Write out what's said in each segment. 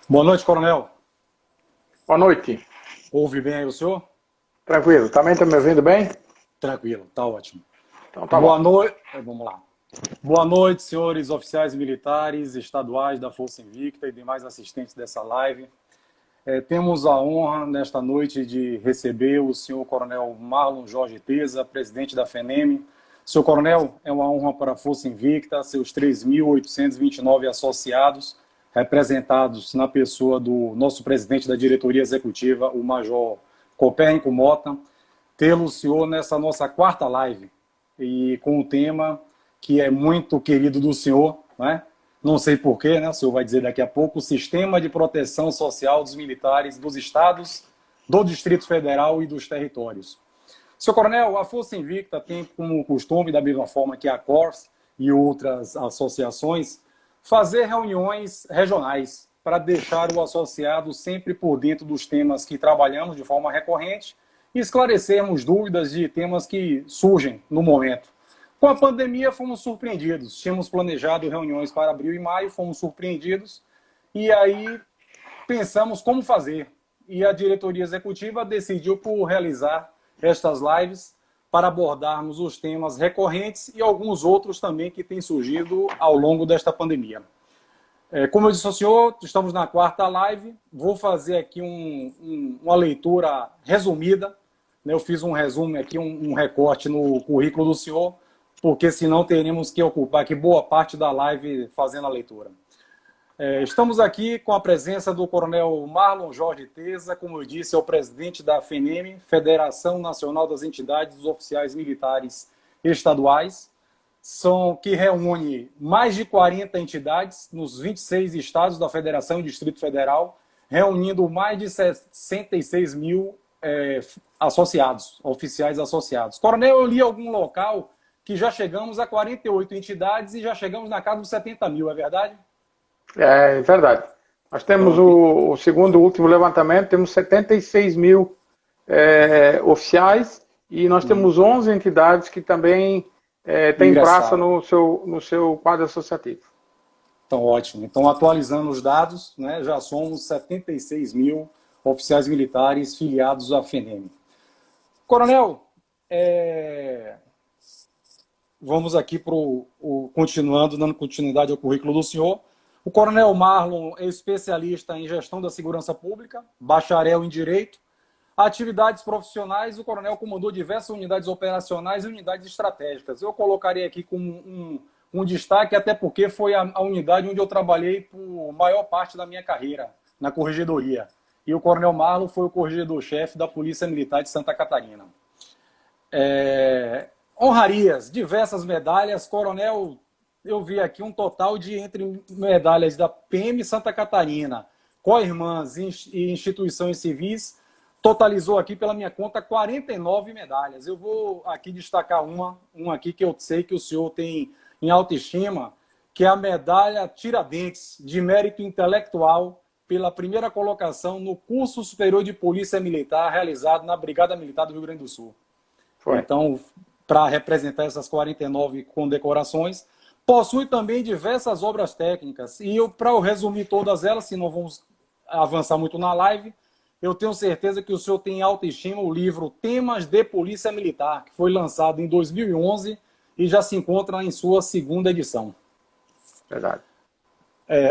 Boa noite, coronel. Boa noite. Ouve bem aí o senhor? Tranquilo. Também está me ouvindo bem? Tranquilo, tá ótimo. Então tá Boa bom. noite. Vamos lá. Boa noite, senhores oficiais militares, estaduais da Força Invicta e demais assistentes dessa live. Temos a honra, nesta noite, de receber o senhor coronel Marlon Jorge Teza, presidente da FENEM. Senhor coronel, é uma honra para a Força Invicta, seus 3.829 associados, representados na pessoa do nosso presidente da diretoria executiva, o Major Copérnico Mota, tê-lo, senhor, nessa nossa quarta live, e com o tema que é muito querido do senhor, né? Não sei porquê, né? O senhor vai dizer daqui a pouco, o Sistema de Proteção Social dos Militares dos Estados, do Distrito Federal e dos Territórios. Senhor coronel, a Força Invicta tem como costume, da mesma forma que a CORS e outras associações, fazer reuniões regionais para deixar o associado sempre por dentro dos temas que trabalhamos de forma recorrente e esclarecermos dúvidas de temas que surgem no momento. Com a pandemia, fomos surpreendidos. Tínhamos planejado reuniões para abril e maio, fomos surpreendidos. E aí pensamos como fazer. E a diretoria executiva decidiu por realizar estas lives para abordarmos os temas recorrentes e alguns outros também que têm surgido ao longo desta pandemia. Como eu disse ao senhor, estamos na quarta live. Vou fazer aqui uma leitura resumida. Eu fiz um resumo aqui, um recorte no currículo do senhor, porque senão teríamos que ocupar aqui boa parte da live fazendo a leitura. Estamos aqui com a presença do coronel Marlon Jorge Teza, como eu disse, é o presidente da FENEM, Federação Nacional das Entidades dos Oficiais Militares Estaduais, que reúne mais de 40 entidades nos 26 estados da Federação e Distrito Federal, reunindo mais de 66 mil associados, oficiais associados. Coronel, eu li algum local que já chegamos a 48 entidades e já chegamos na casa dos 70 mil, é verdade? É verdade. Nós temos o segundo último levantamento, temos 76 mil oficiais e nós temos 11 entidades que também têm praça no seu quadro associativo. Então, ótimo. Então, atualizando os dados, né, já somos 76 mil oficiais militares filiados à FENEM. Coronel, vamos aqui continuando, dando continuidade ao currículo do senhor. O coronel Marlon é especialista em gestão da segurança pública, bacharel em direito. Atividades profissionais, o coronel comandou diversas unidades operacionais e unidades estratégicas. Eu colocaria aqui como um destaque, até porque foi a unidade onde eu trabalhei por maior parte da minha carreira, na corregedoria. E o coronel Marlon foi o corregedor-chefe da Polícia Militar de Santa Catarina. Honrarias, diversas medalhas. Coronel, eu vi aqui um total de, entre medalhas da PM Santa Catarina, co-irmãs e instituições civis, totalizou aqui, pela minha conta, 49 medalhas. Eu vou aqui destacar uma aqui que eu sei que o senhor tem em autoestima, que é a medalha Tiradentes, de mérito intelectual, pela primeira colocação no curso superior de Polícia Militar, realizado na Brigada Militar do Rio Grande do Sul. Foi. Então, para representar essas 49 condecorações, possui também diversas obras técnicas. E para eu resumir todas elas, se não vamos avançar muito na live, eu tenho certeza que o senhor tem em autoestima o livro Temas de Polícia Militar, que foi lançado em 2011 e já se encontra em sua segunda edição. Verdade.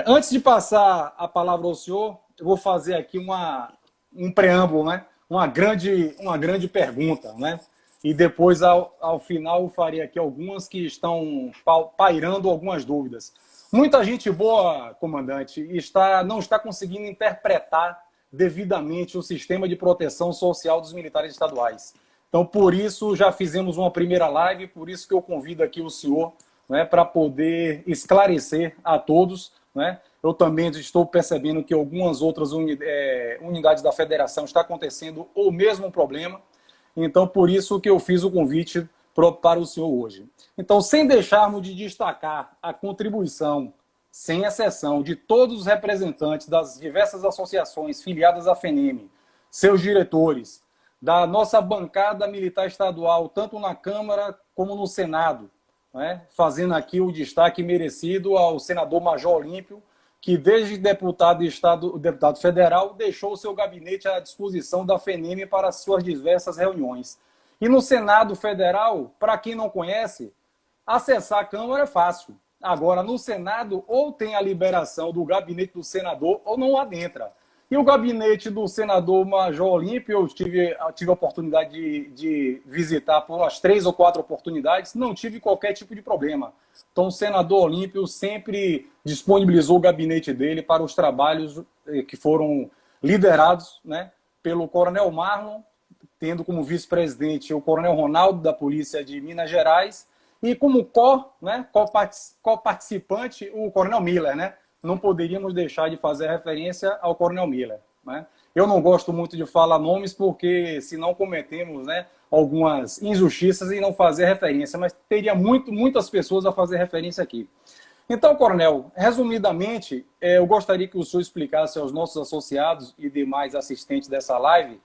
Antes de passar a palavra ao senhor, eu vou fazer aqui um preâmbulo, né? uma grande pergunta, né? E depois, ao final, eu faria aqui algumas que estão pairando algumas dúvidas. Muita gente boa, comandante, não está conseguindo interpretar devidamente o sistema de proteção social dos militares estaduais. Então, por isso, já fizemos uma primeira live, por isso que eu convido aqui o senhor, né, para poder esclarecer a todos, né? Eu também estou percebendo que algumas outras unidades da federação está acontecendo o mesmo problema. Então, por isso que eu fiz o convite para o senhor hoje. Então, sem deixarmos de destacar a contribuição, sem exceção, de todos os representantes das diversas associações filiadas à FENEM, seus diretores, da nossa bancada militar estadual, tanto na Câmara como no Senado, né? Fazendo aqui o destaque merecido ao senador Major Olímpio, que desde deputado federal deixou o seu gabinete à disposição da FENEME para suas diversas reuniões. E no Senado Federal, para quem não conhece, acessar a Câmara é fácil. Agora, no Senado, ou tem a liberação do gabinete do senador ou não adentra. E o gabinete do senador Major Olímpio, eu tive a oportunidade de visitar por umas 3 ou 4 oportunidades, não tive qualquer tipo de problema. Então, o senador Olímpio sempre disponibilizou o gabinete dele para os trabalhos que foram liderados, né, pelo Coronel Marlon, tendo como vice-presidente o Coronel Ronaldo, da Polícia de Minas Gerais, e como co-participante o Coronel Miller, né? Não poderíamos deixar de fazer referência ao Coronel Miller, né? Eu não gosto muito de falar nomes porque senão cometemos, né, algumas injustiças e não fazer referência, mas teria muitas pessoas a fazer referência aqui. Então, Coronel, resumidamente, eu gostaria que o senhor explicasse aos nossos associados e demais assistentes dessa live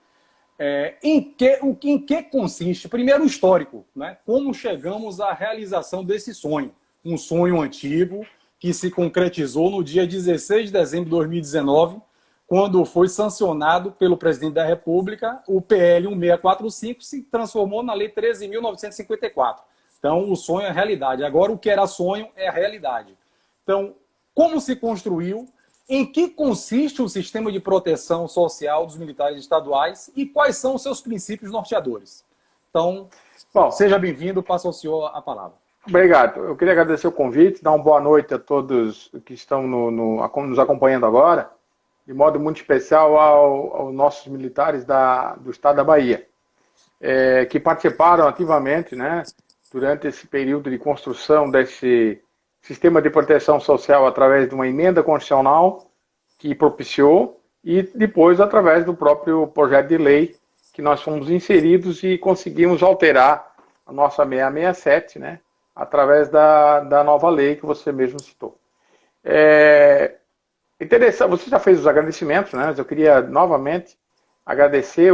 em que consiste, primeiro, o histórico, né? Como chegamos à realização desse sonho. Um sonho antigo que se concretizou no dia 16 de dezembro de 2019, quando foi sancionado pelo presidente da República, o PL 1645 se transformou na Lei 13.954. Então, o sonho é a realidade. Agora, o que era sonho é a realidade. Então, como se construiu, em que consiste o sistema de proteção social dos militares estaduais e quais são os seus princípios norteadores? Então, seja bem-vindo, passo ao senhor a palavra. Obrigado. Eu queria agradecer o convite, dar uma boa noite a todos que estão nos acompanhando agora, de modo muito especial aos nossos militares do estado da Bahia, que participaram ativamente, né, durante esse período de construção desse sistema de proteção social através de uma emenda constitucional que propiciou e depois através do próprio projeto de lei que nós fomos inseridos e conseguimos alterar a nossa 667, né, através da nova lei que você mesmo citou. Interessante, você já fez os agradecimentos, né, mas eu queria novamente agradecer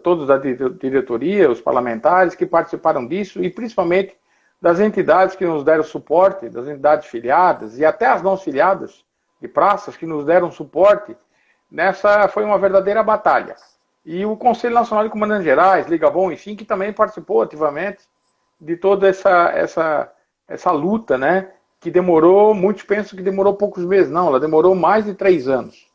todos da diretoria, os parlamentares que participaram disso e principalmente das entidades que nos deram suporte, das entidades filiadas e até as não filiadas de praças que nos deram suporte. Nessa foi uma verdadeira batalha. E o Conselho Nacional de Comandantes Gerais, Liga Bom, enfim, que também participou ativamente de toda essa luta, né, que demorou, muitos pensam que demorou poucos meses, não, ela demorou mais de 3 anos.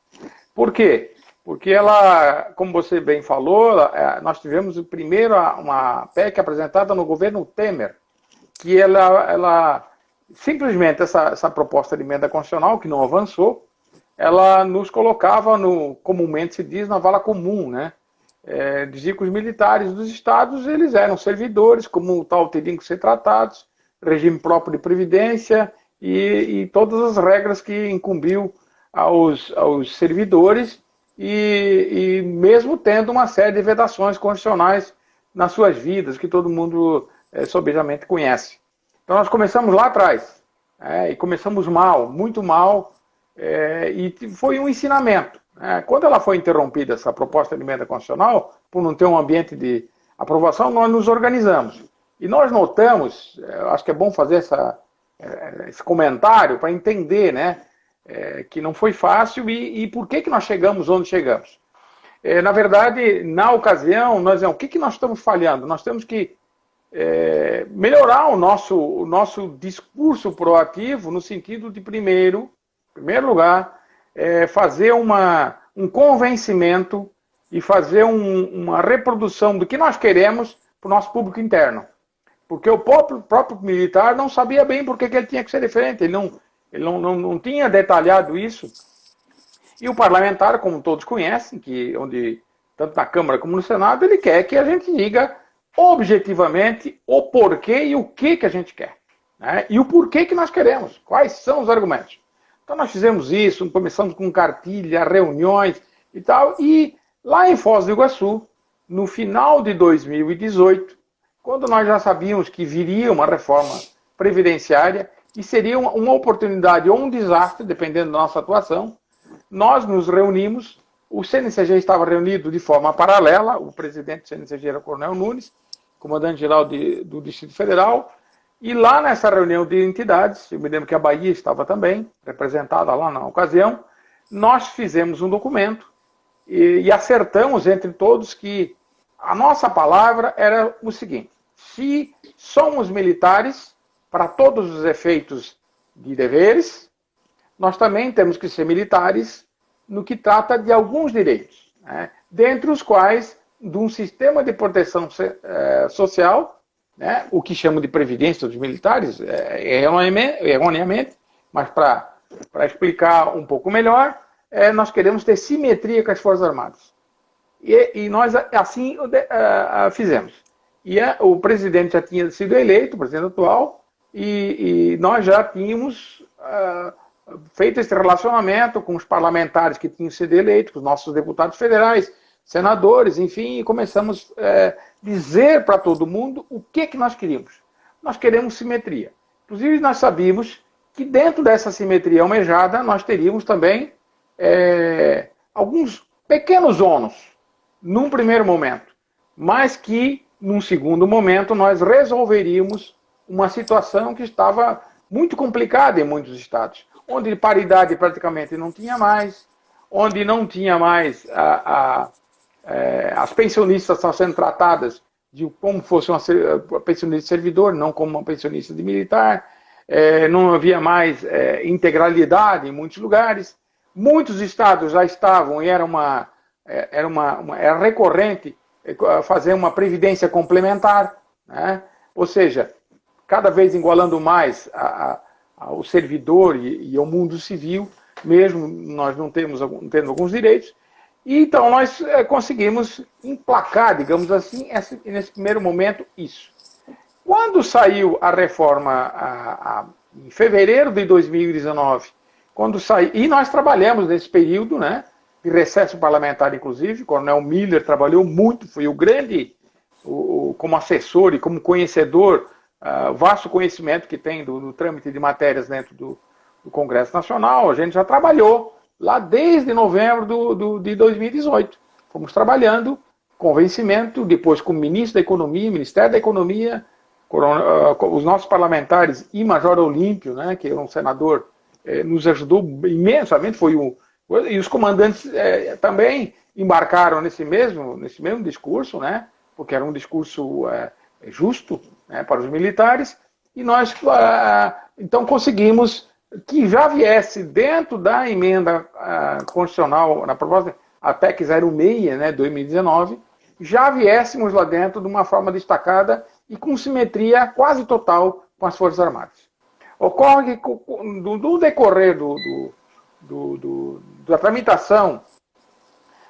Por quê? Porque ela, como você bem falou, nós tivemos primeiro uma PEC apresentada no governo Temer, que ela simplesmente essa proposta de emenda constitucional, que não avançou, ela nos colocava, comumente se diz, na vala comum, né? Dizia que os militares dos estados, eles eram servidores, como tal, teriam que ser tratados, regime próprio de previdência e todas as regras que incumbiam aos servidores e mesmo tendo uma série de vedações constitucionais nas suas vidas, que todo mundo sobejamente conhece. Então nós começamos lá atrás, e começamos mal, muito mal, e foi um ensinamento. Quando ela foi interrompida, essa proposta de emenda constitucional, por não ter um ambiente de aprovação, nós nos organizamos. E nós notamos, acho que é bom fazer esse comentário para entender, né, que não foi fácil e por que nós chegamos onde chegamos. Na verdade, na ocasião, o que nós estamos falhando? Nós temos que melhorar o nosso discurso proativo no sentido de, em primeiro lugar, fazer um convencimento e fazer uma reprodução do que nós queremos para o nosso público interno. Porque o próprio militar não sabia bem por que ele tinha que ser diferente, ele não tinha detalhado isso. E o parlamentar, como todos conhecem, onde tanto na Câmara como no Senado, ele quer que a gente diga objetivamente o porquê e o que a gente quer, né? E o porquê que nós queremos, quais são os argumentos. Então nós fizemos isso, começamos com cartilha, reuniões e tal, e lá em Foz do Iguaçu, no final de 2018, quando nós já sabíamos que viria uma reforma previdenciária e seria uma oportunidade ou um desastre, dependendo da nossa atuação, nós nos reunimos, o CNCG estava reunido de forma paralela, o presidente do CNCG era o Coronel Nunes, comandante-geral do Distrito Federal, E lá nessa reunião de entidades, eu me lembro que a Bahia estava também representada lá na ocasião, nós fizemos um documento e acertamos entre todos que a nossa palavra era o seguinte: se somos militares para todos os efeitos de deveres, nós também temos que ser militares no que trata de alguns direitos, né? Dentre os quais de um sistema de proteção social, né? O que chamam de previdência dos militares, erroneamente, mas para explicar um pouco melhor, nós queremos ter simetria com as Forças Armadas. E nós assim fizemos. E o presidente já tinha sido eleito, o presidente atual, e nós já tínhamos feito esse relacionamento com os parlamentares que tinham sido eleitos, com os nossos deputados federais, senadores, enfim, e começamos a dizer para todo mundo o que nós queríamos. Nós queremos simetria. Inclusive, nós sabíamos que dentro dessa simetria almejada, nós teríamos também alguns pequenos ônus, num primeiro momento, mas que, num segundo momento, nós resolveríamos uma situação que estava muito complicada em muitos estados, onde paridade praticamente não tinha mais, onde não tinha mais as pensionistas estão sendo tratadas de como fosse uma pensionista de servidor, não como uma pensionista de militar, não havia mais integralidade em muitos lugares. Muitos estados já estavam e era recorrente fazer uma previdência complementar, né? Ou seja, cada vez igualando mais ao servidor e ao mundo civil, mesmo nós não tendo alguns direitos. E então nós conseguimos emplacar, digamos assim, nesse primeiro momento, isso. Quando saiu a reforma em fevereiro de 2019, e nós trabalhamos nesse período, né, de recesso parlamentar, inclusive, o Coronel Miller trabalhou muito, foi o grande, como assessor e como conhecedor, vasto conhecimento que tem do trâmite de matérias dentro do Congresso Nacional. A gente já trabalhou lá desde novembro de 2018. Fomos trabalhando com vencimento, depois com o ministro da Economia, Ministério da Economia, os nossos parlamentares e Major Olímpio, né, que é um senador, nos ajudou imensamente, e os comandantes também embarcaram nesse mesmo discurso, né, porque era um discurso justo, né, para os militares, e nós então conseguimos que já viesse dentro da emenda constitucional, na proposta, a PEC 06, né, 2019, já viéssemos lá dentro de uma forma destacada e com simetria quase total com as Forças Armadas. Ocorre que, no decorrer da tramitação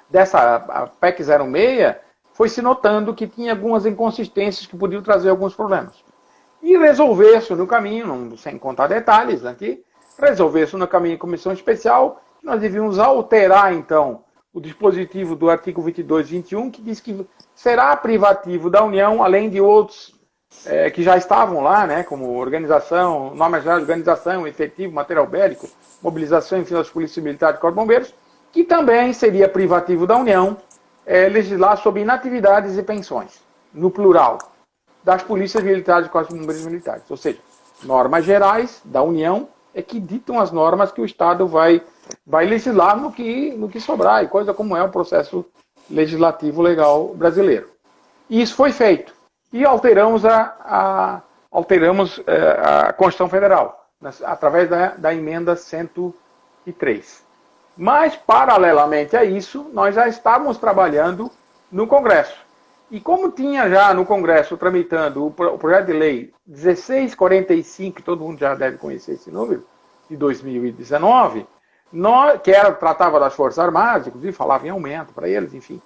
dessa PEC 06, foi se notando que tinha algumas inconsistências que podiam trazer alguns problemas. E resolver-se no caminho, sem contar detalhes aqui, resolver-se no caminho de comissão especial, que nós devíamos alterar, então, o dispositivo do artigo 22 e 21, que diz que será privativo da União, além de outros que já estavam lá, né, como organização, normas gerais de organização, efetivo, material bélico, mobilização, enfim, das polícias militares e corpos de bombeiros, que também seria privativo da União legislar sobre inatividades e pensões, no plural, das polícias militares e corpos de bombeiros militares. Ou seja, normas gerais da União que ditam as normas que o Estado vai legislar no que sobrar, e coisa como é o processo legislativo legal brasileiro. E isso foi feito. E alteramos a Constituição Federal, através da emenda 103. Mas, paralelamente a isso, nós já estávamos trabalhando no Congresso. E como tinha já no Congresso tramitando o projeto de lei 1645, todo mundo já deve conhecer esse número, de 2019, que tratava das Forças Armadas, inclusive falava em aumento para eles, enfim.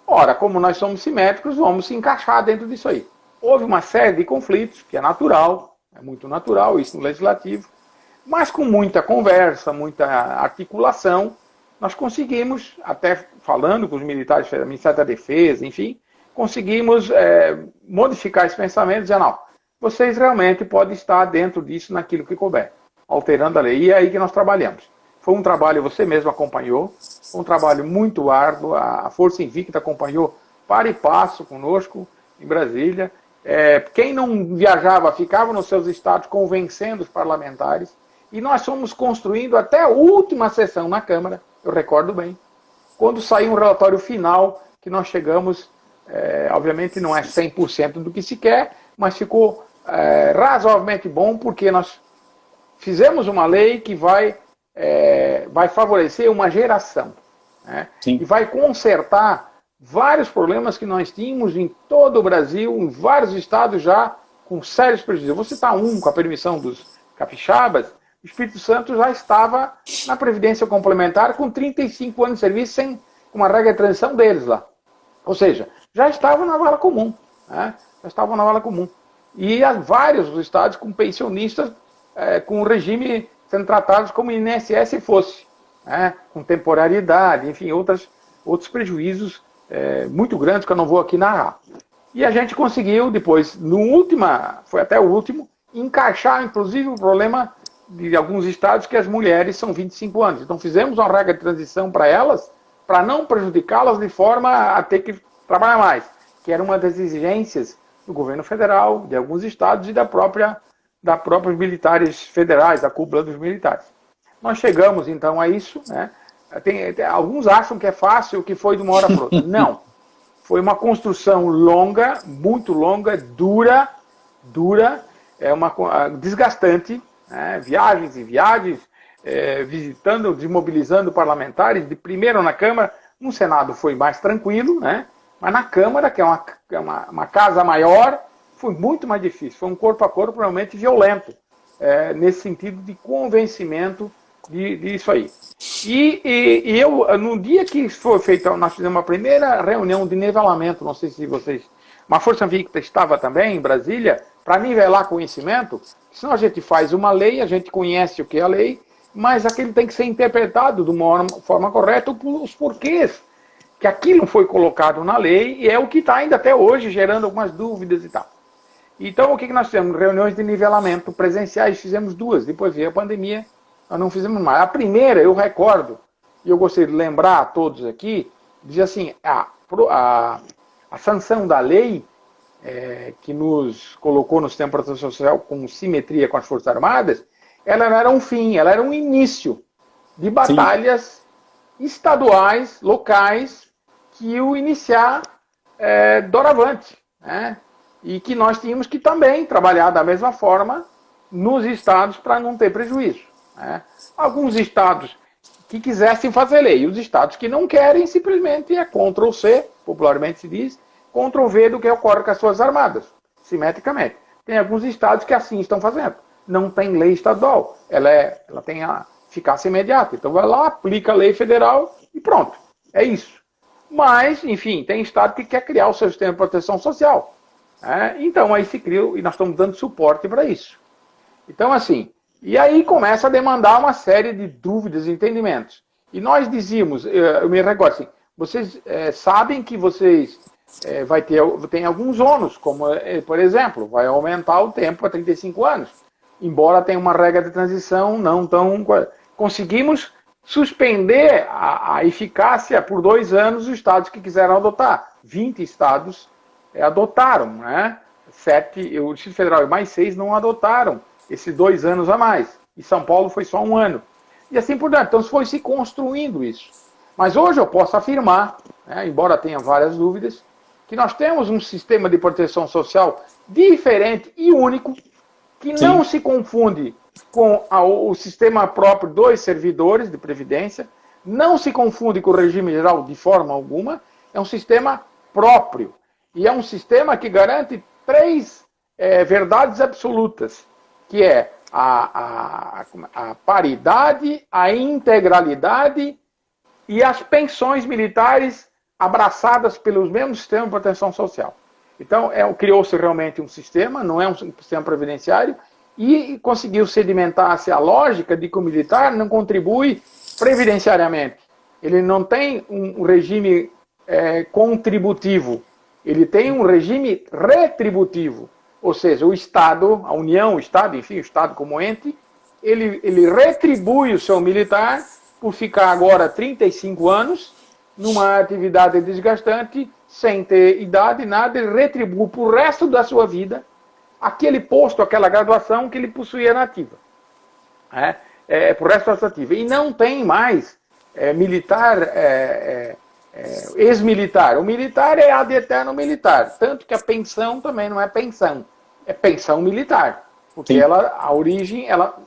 Ora, como nós somos simétricos, vamos se encaixar dentro disso aí. Houve uma série de conflitos, que é natural, é muito natural isso no Legislativo, mas com muita conversa, muita articulação, nós conseguimos, até falando com os militares, o Ministério da Defesa, enfim, conseguimos modificar esse pensamento e dizer, não, vocês realmente podem estar dentro disso, naquilo que couber, alterando a lei. E é aí que nós trabalhamos. Foi um trabalho, você mesmo acompanhou, um trabalho muito árduo, a Força Invicta acompanhou para e passo conosco em Brasília, Quem não viajava ficava nos seus estados convencendo os parlamentares. E nós fomos construindo até a última sessão na Câmara, eu recordo bem, quando saiu um relatório final que nós chegamos, obviamente não é 100% do que se quer, mas ficou razoavelmente bom, porque nós fizemos uma lei que vai favorecer uma geração, né? E vai consertar vários problemas que nós tínhamos em todo o Brasil, em vários estados já, com sérios prejuízos. Eu vou citar um, com a permissão dos capixabas. O Espírito Santo já estava na Previdência Complementar com 35 anos de serviço, sem uma regra de transição deles lá. Ou seja, já estavam na vala comum, né? Já estavam na vala comum. E há vários estados com pensionistas com o regime sendo tratados como INSS fosse, né? Com temporariedade, enfim, outros prejuízos muito grandes que eu não vou aqui narrar. E a gente conseguiu depois, foi até o último, encaixar inclusive o problema de alguns estados que as mulheres são 25 anos. Então fizemos uma regra de transição para elas, para não prejudicá-las de forma a ter que trabalhar mais, que era uma das exigências do governo federal, de alguns estados e da próprios militares federais, da cúpula dos militares. Nós chegamos então a isso, né? Alguns acham que é fácil, que foi de uma hora para outra. Não. Foi uma construção longa, muito longa, dura, desgastante, né? Viagens e viagens, visitando, desmobilizando parlamentares, de primeiro na Câmara. No Senado foi mais tranquilo, né? Mas na Câmara, que é uma casa maior, foi muito mais difícil. Foi um corpo a corpo realmente violento, nesse sentido de convencimento disso aí. E eu, no dia que foi feito, nós fizemos uma primeira reunião de nivelamento, não sei se vocês... Uma Força Invicta estava também em Brasília, para nivelar conhecimento, senão a gente faz uma lei, a gente conhece o que é a lei, mas aquilo tem que ser interpretado de uma forma correta, os porquês que aquilo foi colocado na lei, e é o que está ainda até hoje gerando algumas dúvidas e tal. Então, o que nós fizemos? Reuniões de nivelamento presenciais, fizemos 2, depois veio a pandemia, nós não fizemos mais. A primeira, eu recordo, e eu gostaria de lembrar a todos aqui, diz assim, a sanção da lei, que nos colocou no sistema de proteção social com simetria com as Forças Armadas, ela não era um fim, ela era um início de batalhas estaduais, locais, que iam iniciar doravante, né? E que nós tínhamos que também trabalhar da mesma forma nos estados para não ter prejuízo, né? Alguns estados que quisessem fazer lei, e os estados que não querem, simplesmente é Ctrl+C, popularmente se diz, Ctrl+V do que ocorre com as Forças Armadas, simetricamente. Tem alguns estados que assim estão fazendo. Não tem lei estadual, ela tem a eficácia imediata. Então vai lá, aplica a lei federal e pronto. É isso. Mas, enfim, tem estado que quer criar o seu sistema de proteção social. Então aí se cria, e nós estamos dando suporte para isso. Então assim, e aí começa a demandar uma série de dúvidas e entendimentos. E nós dizíamos, eu me recordo assim, vocês sabem que vocês tem alguns ônus, como, por exemplo, vai aumentar o tempo a 35 anos. Embora tenha uma regra de transição não tão... Conseguimos suspender a eficácia por 2 anos os estados que quiseram adotar. 20 estados adotaram, né? 7, o Distrito Federal e mais 6 não adotaram esses 2 anos a mais. E São Paulo foi só 1 ano. E assim por diante. Então foi se construindo isso. Mas hoje eu posso afirmar, né, embora tenha várias dúvidas, que nós temos um sistema de proteção social diferente e único, que não se confunde com o sistema próprio dos servidores de previdência, não se confunde com o regime geral de forma alguma, é um sistema próprio. E é um sistema que garante 3 verdades absolutas, que é a paridade, a integralidade e as pensões militares abraçadas pelos mesmos sistemas de proteção social. Então, criou-se realmente um sistema, não é um sistema previdenciário, e conseguiu sedimentar-se a lógica de que o militar não contribui previdenciariamente. Ele não tem um regime contributivo, ele tem um regime retributivo. Ou seja, o Estado, a União, o Estado, enfim, o Estado como ente, ele retribui o seu militar por ficar agora 35 anos numa atividade desgastante sem ter idade, nada, ele retribui para o resto da sua vida aquele posto, aquela graduação que ele possuía na ativa. Para o resto da sua ativa. E não tem mais militar, ex-militar. O militar é ad eterno militar. Tanto que a pensão também não é pensão. É pensão militar. Porque a origem,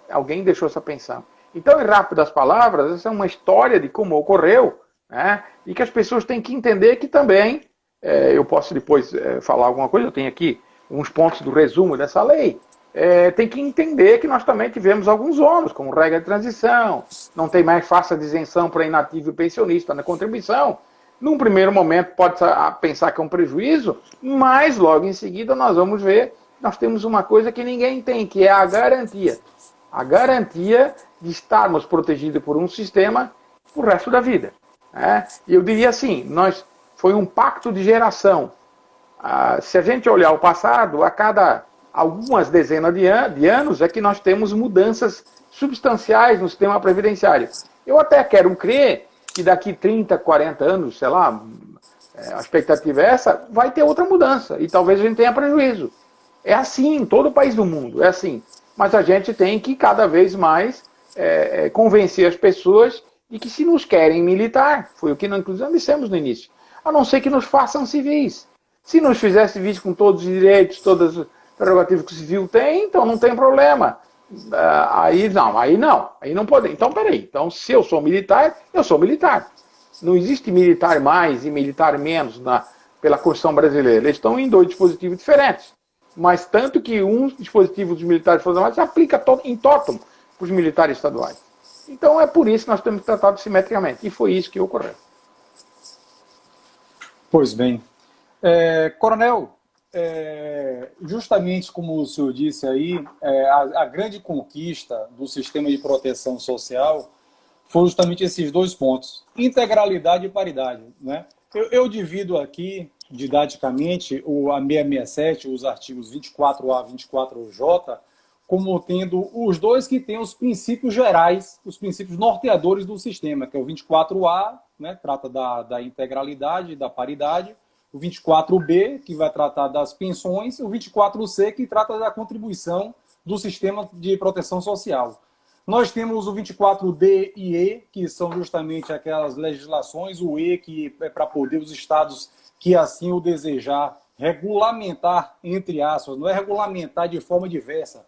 alguém deixou essa pensão. Então, em rápidas palavras, essa é uma história de como ocorreu, né? E que as pessoas têm que entender que também, eu posso depois falar alguma coisa, eu tenho aqui uns pontos do resumo dessa lei, tem que entender que nós também tivemos alguns ônus, como regra de transição, não tem mais faixa de isenção para inativo e pensionista na contribuição. Num primeiro momento pode pensar que é um prejuízo, mas logo em seguida nós vamos ver, nós temos uma coisa que ninguém tem, que é a garantia. A garantia de estarmos protegidos por um sistema o resto da vida. E eu diria assim, foi um pacto de geração. Se a gente olhar o passado, a cada algumas dezenas de anos é que nós temos mudanças substanciais no sistema previdenciário. Eu até quero crer que daqui 30, 40 anos, sei lá, a expectativa é essa, vai ter outra mudança. E talvez a gente tenha prejuízo. É assim em todo o país do mundo, é assim. Mas a gente tem que cada vez mais convencer as pessoas de que se nos querem militar, foi o que nós inclusive dissemos no início, a não ser que nos façam civis. Se nos fizesse civis com todos os direitos, todas as prerrogativas que o civil tem, então não tem problema. Aí não pode. Então, peraí. Então, se eu sou militar, eu sou militar. Não existe militar mais e militar menos pela Constituição brasileira. Eles estão em dois dispositivos diferentes. Mas tanto que um dispositivo dos militares federais se aplica em totum para os militares estaduais. Então, é por isso que nós temos tratado simetricamente. E foi isso que ocorreu. Pois bem. Coronel, justamente como o senhor disse aí, a grande conquista do sistema de proteção social foi justamente esses dois pontos, integralidade e paridade, né? Eu divido aqui, didaticamente, a 667, os artigos 24A e 24J, como tendo os dois que têm os princípios gerais, os princípios norteadores do sistema, que é o 24A, né, trata da integralidade, da paridade, o 24B, que vai tratar das pensões, e o 24C, que trata da contribuição do sistema de proteção social. Nós temos o 24D e E, que são justamente aquelas legislações, o E, que é para poder os estados que assim o desejar regulamentar, entre aspas, não é regulamentar de forma diversa,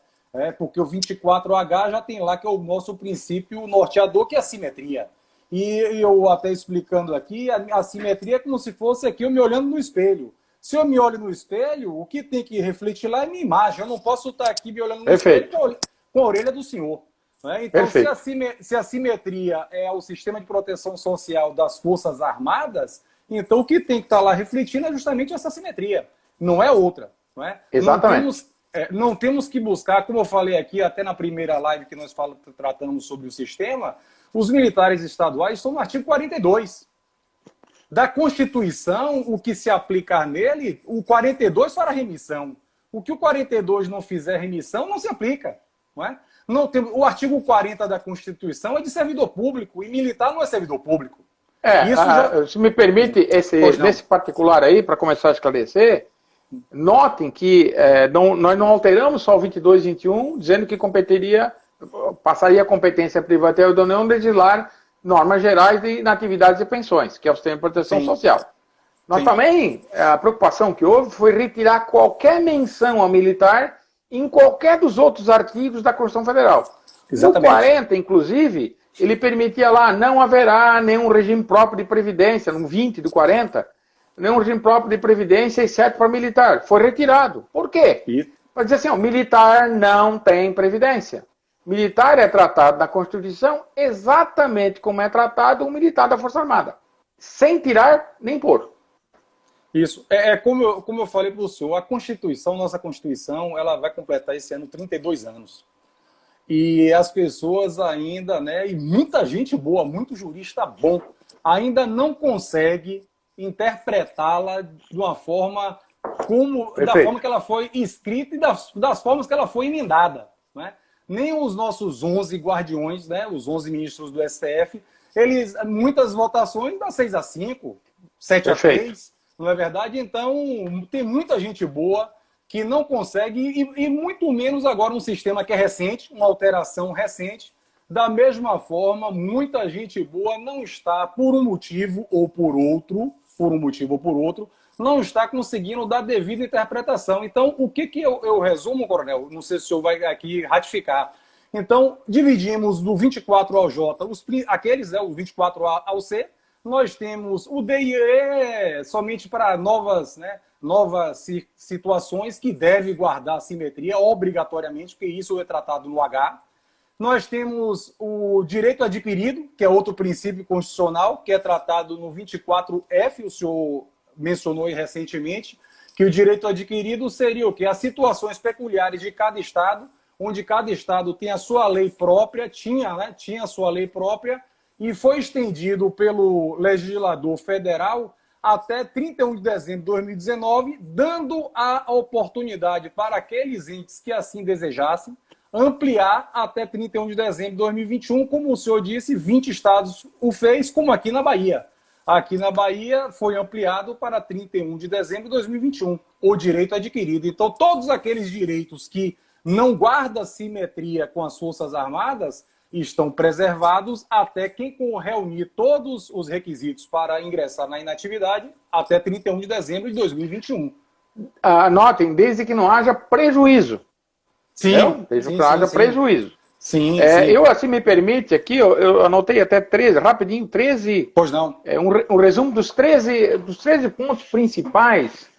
porque o 24H já tem lá que é o nosso princípio norteador, que é a simetria. E eu até explicando aqui, a simetria é como se fosse aqui eu me olhando no espelho. Se eu me olho no espelho, o que tem que refletir lá é minha imagem. Eu não posso estar aqui me olhando no espelho com a orelha do senhor. Né? Então, se a simetria é o sistema de proteção social das Forças Armadas, então o que tem que estar lá refletindo é justamente essa simetria. Não é outra. Não é? Exatamente. Não temos que buscar, como eu falei aqui, até na primeira live que nós tratamos sobre o sistema, os militares estaduais estão no artigo 42. Da Constituição, o que se aplicar nele, o 42 fará remissão. O que o 42 não fizer remissão, não se aplica. Não é? O artigo 40 da Constituição é de servidor público, e militar não é servidor público. Se me permite, nesse particular aí, para começar a esclarecer, notem que nós não alteramos só o 22 e 21, dizendo que passaria a competência privativa da União legislar normas gerais de inatividades e pensões, que é o sistema de proteção social. Nós também, a preocupação que houve foi retirar qualquer menção ao militar em qualquer dos outros artigos da Constituição Federal. Exatamente. No 40, inclusive, ele permitia lá, não haverá nenhum regime próprio de previdência, no 20 do 40, nenhum regime próprio de previdência, exceto para militar. Foi retirado. Por quê? Para dizer assim, o militar não tem previdência. Militar é tratado na Constituição exatamente como é tratado um militar da Força Armada. Sem tirar nem pôr. Isso. Como eu falei para o senhor, nossa Constituição, ela vai completar esse ano 32 anos. E as pessoas ainda, né, e muita gente boa, muito jurista bom, ainda não consegue interpretá-la de uma forma da forma que ela foi escrita e das formas que ela foi emendada, né? Nem os nossos 11 guardiões, né, os 11 ministros do STF, muitas votações dão 6-5, 7-3, não é verdade? Então, tem muita gente boa que não consegue, e muito menos agora um sistema que é recente, uma alteração recente. Da mesma forma, muita gente boa não está, por um motivo ou por outro, não está conseguindo dar devida interpretação. Então, o que eu resumo, Coronel? Não sei se o senhor vai aqui ratificar. Então, dividimos do 24 ao J, aqueles, o 24A ao C. Nós temos o D e E somente para novas situações que deve guardar simetria obrigatoriamente, porque isso é tratado no H. Nós temos o direito adquirido, que é outro princípio constitucional, que é tratado no 24F, o senhor mencionou aí recentemente, que o direito adquirido seria o quê? As situações peculiares de cada Estado, onde cada Estado tem a sua lei própria, tinha a sua lei própria, e foi estendido pelo legislador federal até 31 de dezembro de 2019, dando a oportunidade para aqueles entes que assim desejassem ampliar até 31 de dezembro de 2021, como o senhor disse, 20 estados o fez, como aqui na Bahia. Aqui na Bahia foi ampliado para 31 de dezembro de 2021, o direito adquirido. Então, todos aqueles direitos que não guardam simetria com as Forças Armadas estão preservados até quem reunir todos os requisitos para ingressar na inatividade até 31 de dezembro de 2021. Anotem, desde que não haja prejuízo. Sim, desde que não haja prejuízo. Sim, eu, assim, me permite aqui, eu anotei até 13, rapidinho, 13. Pois não. Um resumo dos 13 pontos principais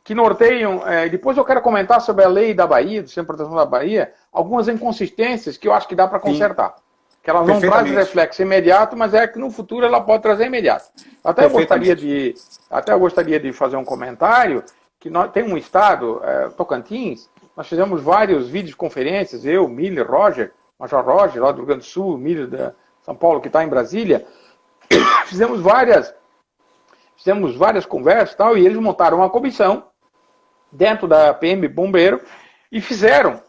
que norteiam. Depois eu quero comentar sobre a lei da Bahia, do Sistema de Proteção da Bahia, algumas inconsistências que eu acho que dá para consertar. Que ela não traz reflexo imediato, mas é que no futuro ela pode trazer imediato. Até eu gostaria de fazer um comentário, que tem um estado, Tocantins, nós fizemos vários videoconferências, eu, Miller, Major Roger, lá do Rio Grande do Sul, Miller da São Paulo, que está em Brasília. Fizemos várias conversas e tal, e eles montaram uma comissão dentro da PM Bombeiro e fizeram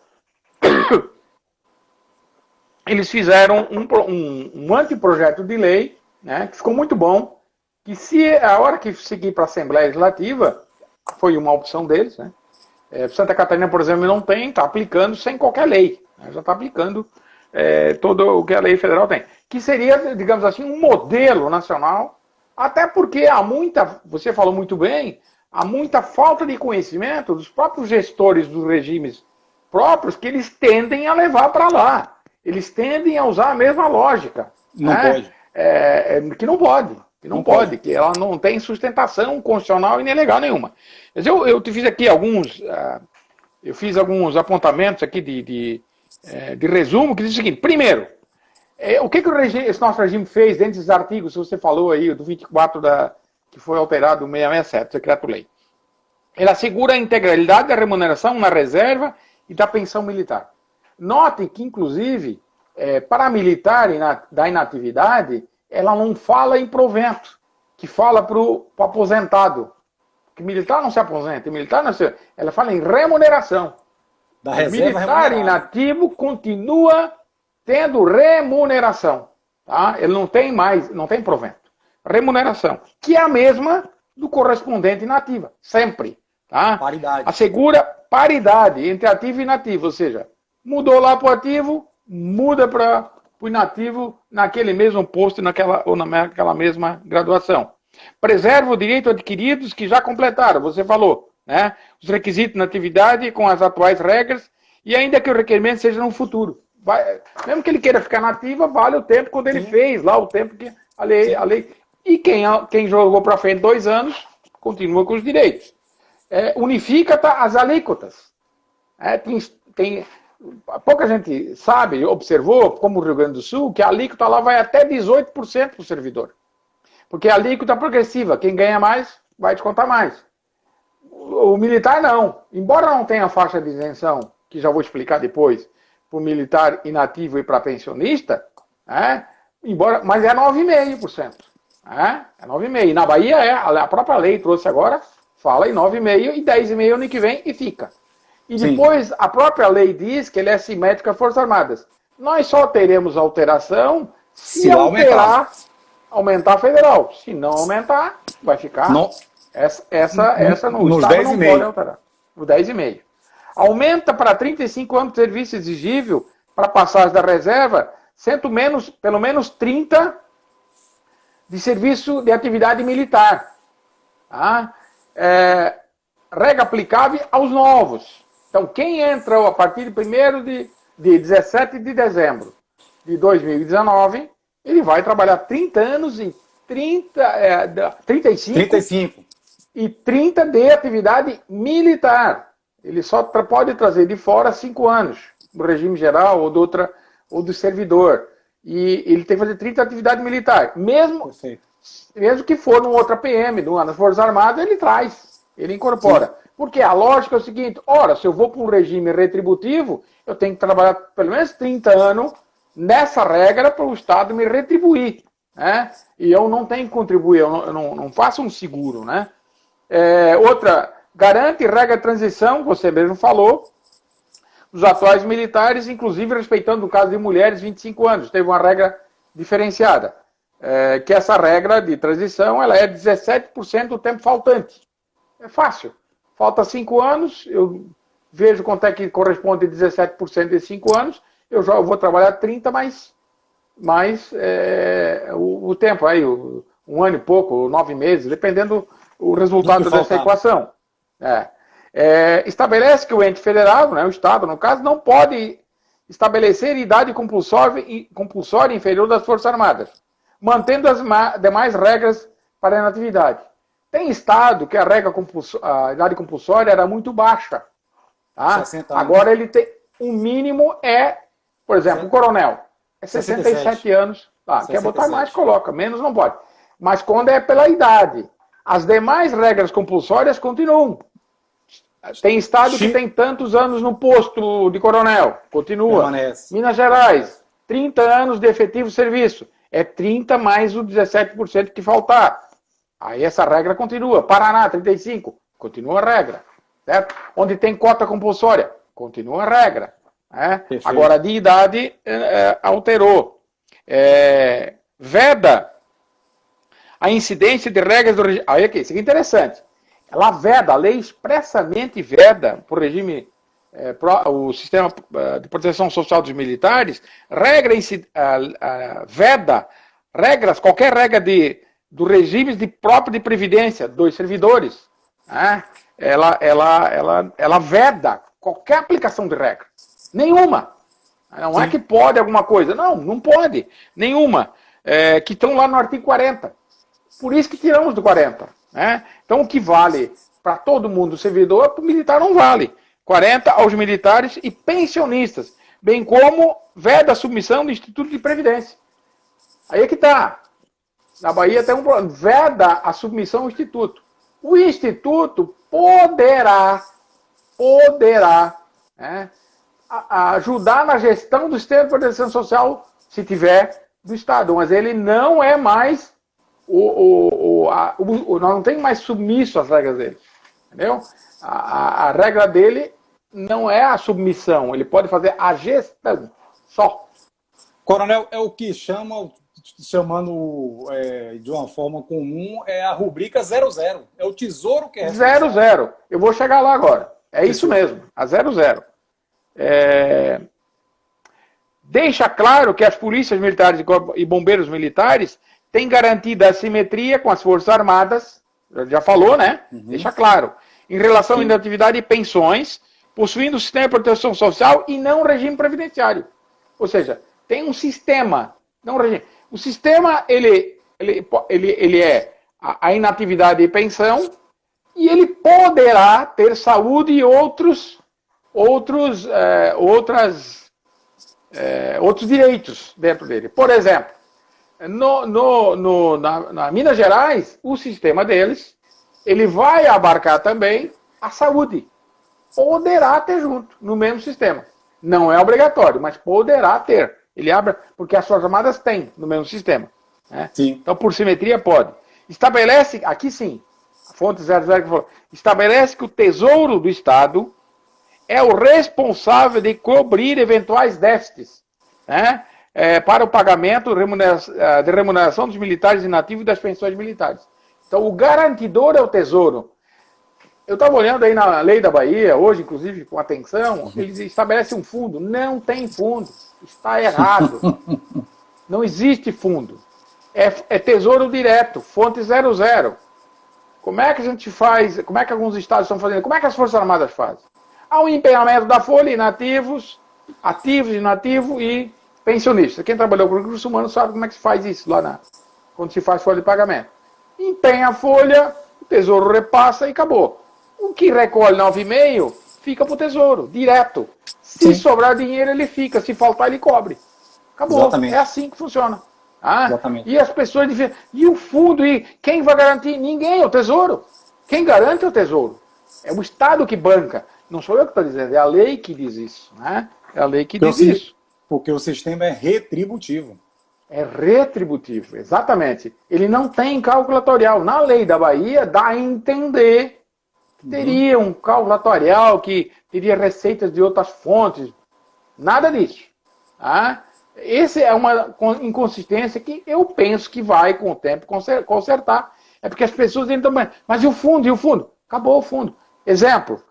um anteprojeto de lei, né, que ficou muito bom, que se a hora que seguir para a Assembleia Legislativa, foi uma opção deles, né? Santa Catarina, por exemplo, não tem, está aplicando sem qualquer lei, né? Já está aplicando todo o que a lei federal tem, que seria, digamos assim, um modelo nacional, até porque você falou muito bem, há muita falta de conhecimento dos próprios gestores dos regimes próprios, que eles tendem a levar para lá. Eles tendem a usar a mesma lógica. Não pode. Que não pode, que ela não tem sustentação constitucional e nem legal nenhuma. Mas eu te fiz aqui alguns apontamentos aqui de resumo, que diz o seguinte: primeiro, o que esse nosso regime fez dentro desses artigos, que você falou aí, do 24, que foi alterado, o 667, decreto-lei. Ele assegura a integralidade da remuneração na reserva e da pensão militar. Notem que, inclusive, para a militar da inatividade, ela não fala em provento, que fala para o aposentado. Que militar não se aposenta, ela fala em remuneração. Da o reserva militar inativo continua tendo remuneração. Tá? Ele não tem provento. Remuneração, que é a mesma do correspondente inativa, sempre. Tá? Paridade. Assegura paridade entre ativo e inativo, ou seja, mudou lá para o ativo, muda para o inativo naquele mesmo posto naquela mesma graduação. Preserva o direito adquiridos que já completaram, você falou, né? Os requisitos de natividade com as atuais regras, e ainda que o requerimento seja no futuro. Mesmo que ele queira ficar nativa, vale o tempo quando ele fez, lá o tempo que a lei. E quem jogou para frente 2 anos, continua com os direitos. Unifica as alíquotas. Pouca gente sabe, observou, como o Rio Grande do Sul, que a alíquota lá vai até 18% para o servidor. Porque a alíquota é progressiva, quem ganha mais vai descontar mais. O militar não. Embora não tenha faixa de isenção, que já vou explicar depois, para o militar inativo e para pensionista, mas é 9,5%. É 9,5%. E na Bahia a própria lei trouxe agora, fala em 9,5% e 10,5% ano que vem e fica. E depois a própria lei diz que ele é simétrico às Forças Armadas. Nós só teremos alteração se aumentar a federal. Se não aumentar, vai ficar Essa no nos Estado 10 não e meio. pode alterar. O 10,5. Aumenta para 35 anos de serviço exigível para passagem da reserva, sendo pelo menos 30 de serviço de atividade militar. Tá? Regra aplicável aos novos. Então, quem entra a partir de 1º de 17 de dezembro de 2019, ele vai trabalhar 30 anos em 35 e 30 de atividade militar. Ele só pode trazer de fora 5 anos, do regime geral ou do servidor. E ele tem que fazer 30 de atividade militar. Mesmo que for numa outra PM, nas Forças Armadas, ele traz, ele incorpora. Sim. Porque a lógica é o seguinte, se eu vou para um regime retributivo, eu tenho que trabalhar pelo menos 30 anos nessa regra para o Estado me retribuir. Né? E eu não tenho que contribuir, eu não faço um seguro. Né? Outra, garante regra de transição, você mesmo falou, dos atuais militares, inclusive respeitando o caso de mulheres, 25 anos. Teve uma regra diferenciada, que essa regra de transição ela é 17% do tempo faltante. É fácil. Falta 5 anos, eu vejo quanto é que corresponde a 17% de 5 anos, eu vou trabalhar 30 mais o tempo, aí, 1 ano e pouco, 9 meses, dependendo do resultado dessa equação. Estabelece que o ente federal, né, o Estado, no caso, não pode estabelecer idade compulsória inferior das Forças Armadas, mantendo as demais regras para a inatividade. Tem Estado que a idade compulsória era muito baixa. Tá? Agora ele tem, o mínimo por exemplo, o coronel, 67 anos. Quer botar mais, coloca, menos não pode. Mas quando é pela idade, as demais regras compulsórias continuam. Tem Estado que tem tantos anos no posto de coronel, continua. Permanece. Minas Gerais, 30 anos de efetivo serviço. É 30 mais o 17% que faltar. Aí essa regra continua. Paraná, 35, continua a regra. Certo? Onde tem cota compulsória, continua a regra. Agora, de idade, alterou. Veda a incidência de regras do regime. Aí aqui, isso aqui é interessante. Ela veda, a lei expressamente veda para o regime, o sistema de proteção social dos militares, veda regras, qualquer regra do regime próprio de previdência dos servidores. Ela veda qualquer aplicação de regra. Nenhuma. Não é que pode alguma coisa. Não pode. Nenhuma. Que estão lá no artigo 40. Por isso que tiramos do 40. Então, o que vale para todo mundo servidor, para o militar não vale. 40 aos militares e pensionistas, bem como veda a submissão do Instituto de Previdência. Aí é que está. Na Bahia tem um problema. Veda a submissão ao Instituto. O Instituto poderá ajudar na gestão do sistema de proteção social, se tiver, do Estado. Mas ele não é mais nós não tem mais submisso às regras dele. Entendeu? A regra dele não é a submissão, ele pode fazer a gestão só. Coronel, é o que chamando de uma forma comum, é a rubrica 00. É o Tesouro que é 00. Eu vou chegar lá agora. É isso mesmo, a 00. Deixa claro que as polícias militares e bombeiros militares têm garantida a simetria com as Forças Armadas, já falou, né? Deixa claro. Em relação à inatividade e pensões, possuindo sistema de proteção social e não regime previdenciário. Ou seja, tem um sistema, não regime. O sistema, ele é a inatividade e pensão, e ele poderá ter saúde e outros direitos dentro dele. Por exemplo, na Minas Gerais, o sistema deles, ele vai abarcar também a saúde. Poderá ter junto, no mesmo sistema. Não é obrigatório, mas poderá ter. Ele abre, porque as Forças Armadas têm no mesmo sistema. Né? Então, por simetria, pode. Estabelece, aqui sim, a fonte 00 que falou, estabelece que o Tesouro do Estado é o responsável de cobrir eventuais déficits, né? Para o pagamento de remuneração dos militares inativos e das pensões militares. Então, o garantidor é o Tesouro. Eu estava olhando aí na lei da Bahia, hoje, inclusive, com atenção, eles estabelecem um fundo. Não tem fundo. Está errado. Não existe fundo. É tesouro direto, fonte 00. Como é que a gente faz? Como é que alguns estados estão fazendo? Como é que as Forças Armadas fazem? Há um empenhamento da folha, inativos, ativos, inativos e pensionistas. Quem trabalhou com recursos humanos sabe como é que se faz isso lá quando se faz folha de pagamento. Empenha a folha, o tesouro repassa e acabou. O que recolhe 9,5 fica para o tesouro, direto. Se sobrar dinheiro, ele fica. Se faltar, ele cobre. Acabou. Exatamente. É assim que funciona. Exatamente. E as pessoas dizem, e o fundo, e quem vai garantir? Ninguém, é o tesouro. Quem garante é o tesouro. É o Estado que banca. Não sou eu que estou dizendo, é a lei que diz isso. Né? É a lei que diz isso. Porque o sistema é retributivo. É retributivo, exatamente. Ele não tem calculatorial. Na lei da Bahia, dá a entender que teria um calculatorial, que teria receitas de outras fontes. Nada disso. Essa é uma inconsistência que eu penso que vai, com o tempo, consertar. É porque as pessoas entram, mas e o fundo? E o fundo? Acabou o fundo. Exemplo,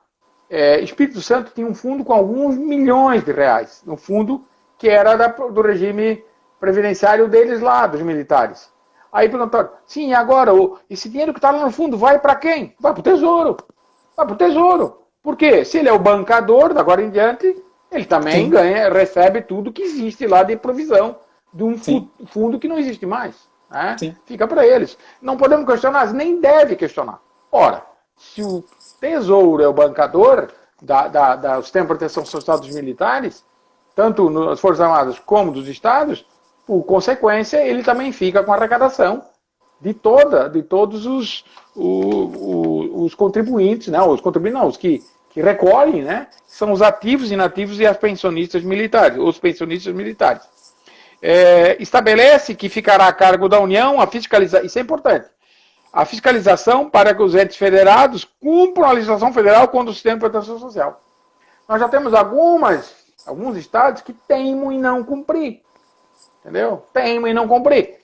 Espírito Santo tinha um fundo com alguns milhões de reais. Um fundo que era do regime previdenciário deles lá, dos militares. Aí perguntaram, sim, agora, esse dinheiro que está lá no fundo vai para quem? Vai para o Tesouro. Vai para o Tesouro. Por quê? Se ele é o bancador, da agora em diante, ele também recebe tudo que existe lá de provisão de um fundo que não existe mais. Né? Fica para eles. Não podemos questionar, nem deve questionar. Ora, se o Tesouro é o bancador do sistema de proteção social dos militares, tanto nas Forças Armadas como dos Estados, por consequência, ele também fica com a arrecadação de todos os contribuintes, né? Os contribuintes não, os que recolhem, né? São os ativos, inativos e as pensionistas militares, os pensionistas militares. Estabelece que ficará a cargo da União a fiscalização, isso é importante, a fiscalização para que os entes federados cumpram a legislação federal contra o sistema de proteção social. Nós já temos alguns estados que teimam em não cumprir. Entendeu? Teimam em não cumprir.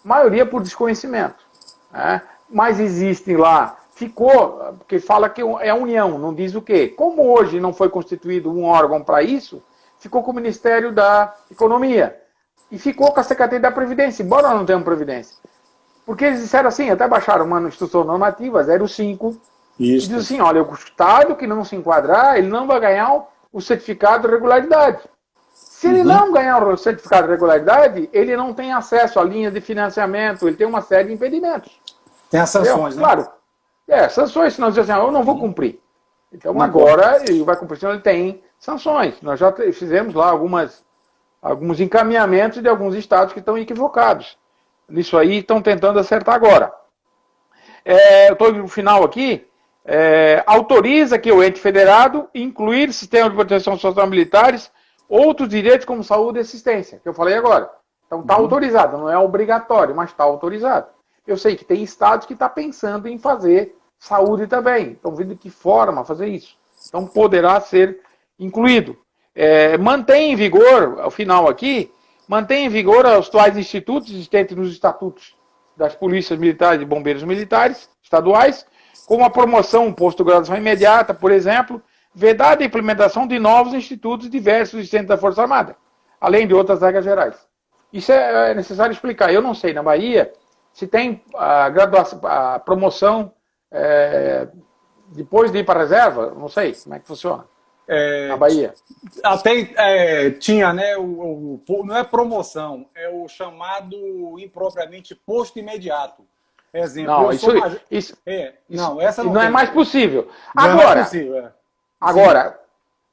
Maioria por desconhecimento. Né? Mas existem lá, porque fala que é a União, não diz o quê. Como hoje não foi constituído um órgão para isso, ficou com o Ministério da Economia. E ficou com a Secretaria da Previdência, embora não tenha Previdência. Porque eles disseram assim, até baixaram uma instrução normativa, 05, e diz assim, olha, o Estado que não se enquadrar, ele não vai ganhar o certificado de regularidade. Se ele não ganhar o certificado de regularidade, ele não tem acesso à linha de financiamento, ele tem uma série de impedimentos. Tem as sanções, né? Claro. Sanções, senão diz assim, eu não vou cumprir. Então agora ele vai cumprir, senão ele tem sanções. Nós já fizemos lá alguns encaminhamentos de alguns estados que estão equivocados. Nisso aí estão tentando acertar agora. Eu estou no final aqui. Autoriza que o ente federado incluir sistema de proteção social militares outros direitos como saúde e assistência, que eu falei agora. Então está autorizado, não é obrigatório, mas está autorizado. Eu sei que tem estados que estão pensando em fazer saúde também. Estão vendo de que forma fazer isso. Então poderá ser incluído. Mantém em vigor, ao final aqui, mantém em vigor os atuais institutos existentes nos estatutos das polícias militares e bombeiros militares estaduais, como a promoção posto-graduação imediata, por exemplo, vedada a implementação de novos institutos diversos existentes da Força Armada, além de outras regras gerais. Isso é necessário explicar. Eu não sei, na Bahia, se tem a promoção depois de ir para a reserva, não sei como é que funciona. Na Bahia. Até tinha, né? Não é promoção, é o chamado impropriamente posto imediato. Exemplo. Não, essa não é mais possível. Agora,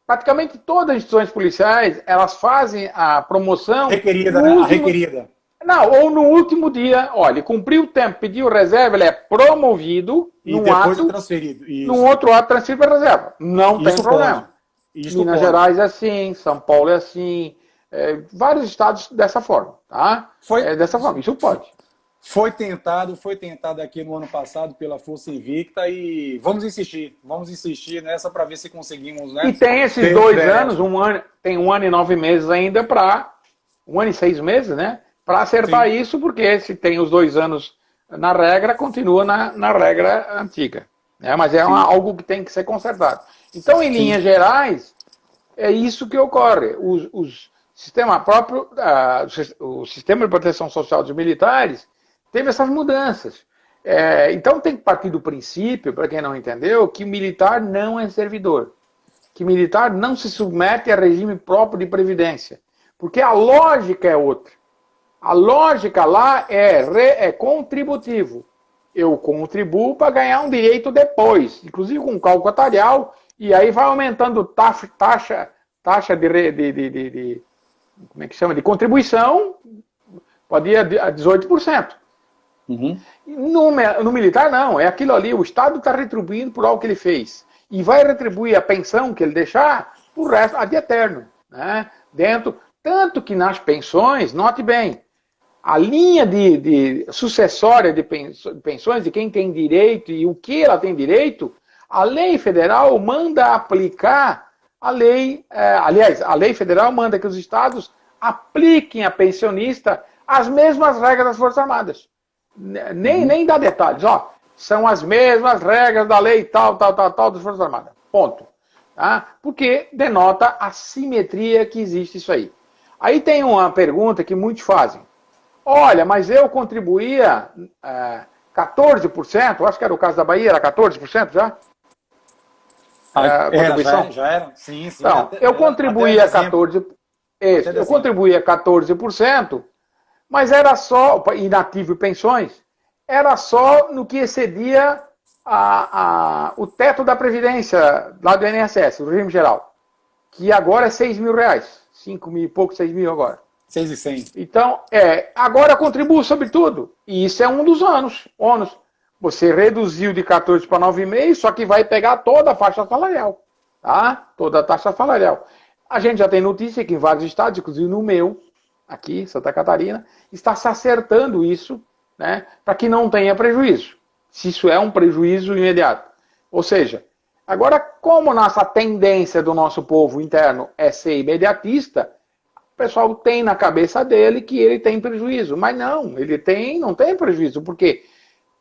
praticamente todas as instituições policiais, elas fazem a promoção requerida, né? A requerida. Não, ou no último dia, olha, cumpriu o tempo, pediu reserva, ele é promovido e depois transferido. Num outro ato transferido para reserva. Não tem problema. Minas Gerais é assim, São Paulo é assim, vários estados dessa forma, tá? Dessa forma, isso pode. Foi tentado aqui no ano passado pela Força Invicta e vamos insistir nessa para ver se conseguimos, né? E tem esses 2 anos, tem 1 ano e 9 meses ainda para 1 ano e 6 meses, né? Para acertar isso, porque se tem os 2 anos na regra, continua na regra antiga. Né? Mas é algo que tem que ser consertado. Então, em linhas gerais, é isso que ocorre. O sistema próprio, o sistema de proteção social dos militares teve essas mudanças. Então tem que partir do princípio, para quem não entendeu, que militar não é servidor. Que militar não se submete a regime próprio de previdência. Porque a lógica é outra. A lógica lá é contributivo. Eu contribuo para ganhar um direito depois, inclusive com cálculo atuarial, e aí vai aumentando taxa como é que chama? De contribuição, pode ir a 18%. Uhum. No militar, não. É aquilo ali, o Estado está retribuindo por algo que ele fez. E vai retribuir a pensão que ele deixar por resto, ad eterno. Né? Tanto que nas pensões, note bem, a linha de sucessória de pensões, de quem tem direito e o que ela tem direito, a lei federal manda aplicar a lei, aliás, a lei federal manda que os estados apliquem a pensionista as mesmas regras das Forças Armadas. Nem dá detalhes, ó. São as mesmas regras da lei tal das Forças Armadas. Ponto. Tá? Porque denota a simetria que existe isso aí. Aí tem uma pergunta que muitos fazem. Olha, mas eu contribuía 14%, acho que era o caso da Bahia, era 14% já? Já era? Sim. Então, eu contribuía 14%. Isso, eu contribuía 14%, mas era só, inativo e pensões, era só no que excedia o teto da Previdência, lá do INSS, do regime geral, que agora é R$6.000, 5 mil e pouco, 6 mil agora. 6.100. Então, agora contribuo sobre tudo, e isso é um dos ônus. Você reduziu de 14 para 9,5, só que vai pegar toda a faixa salarial, tá? Toda a taxa salarial. A gente já tem notícia que em vários estados, inclusive no meu, aqui, Santa Catarina, está se acertando isso, né, para que não tenha prejuízo. Se isso é um prejuízo imediato. Ou seja, agora, como nossa tendência do nosso povo interno é ser imediatista, o pessoal tem na cabeça dele que ele tem prejuízo. Mas não, não tem prejuízo, porque